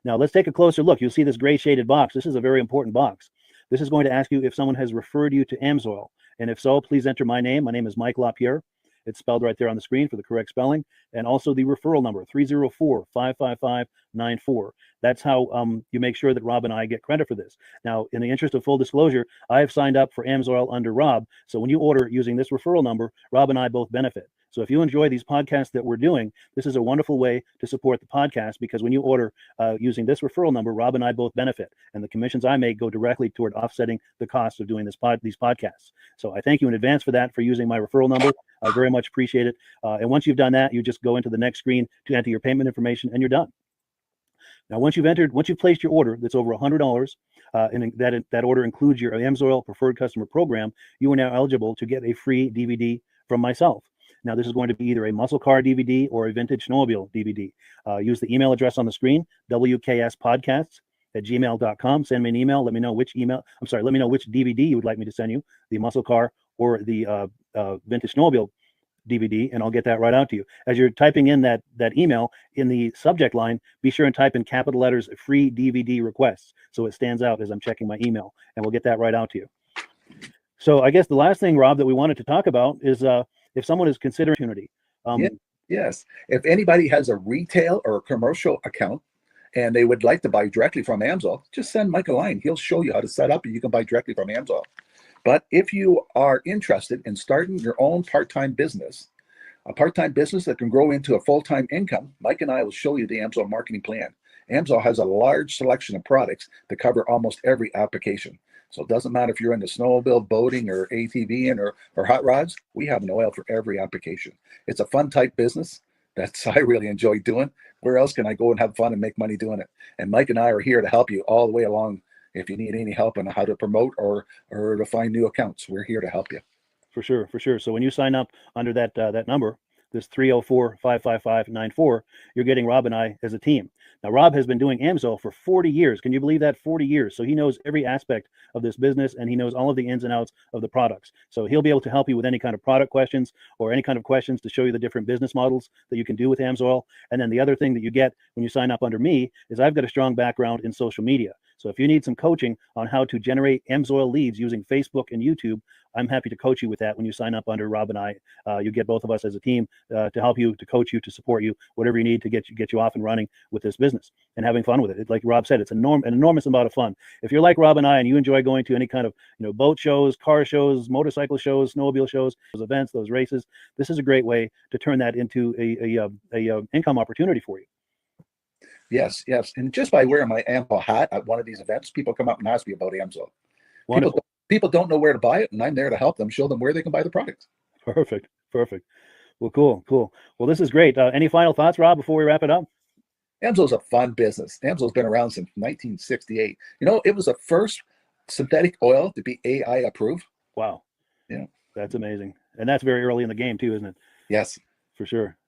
Now let's take a closer look. You'll see this gray shaded box. This is a very important box. This is going to ask you if someone has referred you to Amsoil. And if so, please enter my name. My name is Mike LaPierre. It's spelled right there on the screen for the correct spelling. And also the referral number, 304-555-94. That's how you make sure that Rob and I get credit for this. Now, in the interest of full disclosure, I have signed up for Amsoil under Rob. So when you order using this referral number, Rob and I both benefit. So if you enjoy these podcasts that we're doing, this is a wonderful way to support the podcast, because when you order using this referral number, Rob and I both benefit. And the commissions I make go directly toward offsetting the cost of doing these podcasts. So I thank you in advance for that, for using my referral number. I very much appreciate it. And once you've done that, you just go into the next screen to enter your payment information, and you're done. Now, once you've placed your order that's over $100, and that order includes your Amsoil Preferred Customer Program, you are now eligible to get a free DVD from myself. Now, this is going to be either a muscle car DVD or a vintage snowmobile DVD. Use the email address on the screen, wkspodcasts@gmail.com. Send me an email. Let me know which DVD you would like me to send you, the muscle car or the vintage snowmobile DVD, and I'll get that right out to you. As you're typing in that email, in the subject line, be sure and type in capital letters "free DVD requests," so it stands out as I'm checking my email, and we'll get that right out to you. So I guess the last thing, Rob, that we wanted to talk about is if someone is considering opportunity. Yes. If anybody has a retail or a commercial account and they would like to buy directly from Amsoil, just send Mike a line. He'll show you how to set up, and you can buy directly from Amsoil. But if you are interested in starting your own part-time business, a part-time business that can grow into a full-time income, Mike and I will show you the Amsoil marketing plan. Amsoil has a large selection of products that cover almost every application. So it doesn't matter if you're into snowmobile, boating, or ATVing or hot rods, we have an oil for every application. It's a fun type business that's I really enjoy doing. Where else can I go and have fun and make money doing it? And Mike and I are here to help you all the way along. If you need any help on how to promote or to find new accounts, we're here to help you. For sure, for sure. So when you sign up under that that number, this 304-555-94, you're getting Rob and I as a team. Now, Rob has been doing Amsoil for 40 years. Can you believe that? 40 years. So he knows every aspect of this business, and he knows all of the ins and outs of the products. So he'll be able to help you with any kind of product questions or any kind of questions to show you the different business models that you can do with Amsoil. And then the other thing that you get when you sign up under me is I've got a strong background in social media. So if you need some coaching on how to generate Amsoil leads using Facebook and YouTube, I'm happy to coach you with that when you sign up under Rob and I. You get both of us as a team to help you, to coach you, to support you, whatever you need to get you off and running with this business and having fun with it. Like Rob said, it's an enormous amount of fun. If you're like Rob and I and you enjoy going to any kind of boat shows, car shows, motorcycle shows, snowmobile shows, those events, those races, this is a great way to turn that into a income opportunity for you. Yes, yes. And just by wearing my Amsoil hat at one of these events, people come up and ask me about Amsoil. People don't know where to buy it, and I'm there to help them, show them where they can buy the product. Perfect, perfect. Well, cool. Well, this is great. Any final thoughts, Rob, before we wrap it up? Amsoil's a fun business. Amsoil's been around since 1968. It was the first synthetic oil to be AI approved. Wow. Yeah. That's amazing. And that's very early in the game too, isn't it? Yes. For sure.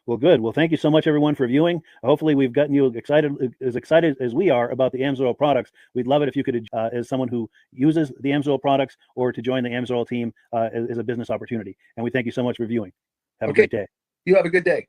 Well, good. Well, thank you so much, everyone, for viewing. Hopefully, we've gotten you excited as we are about the Amsoil products. We'd love it if you could, as someone who uses the Amsoil products, or to join the Amsoil team as a business opportunity. And we thank you so much for viewing. Have a great day. You have a good day.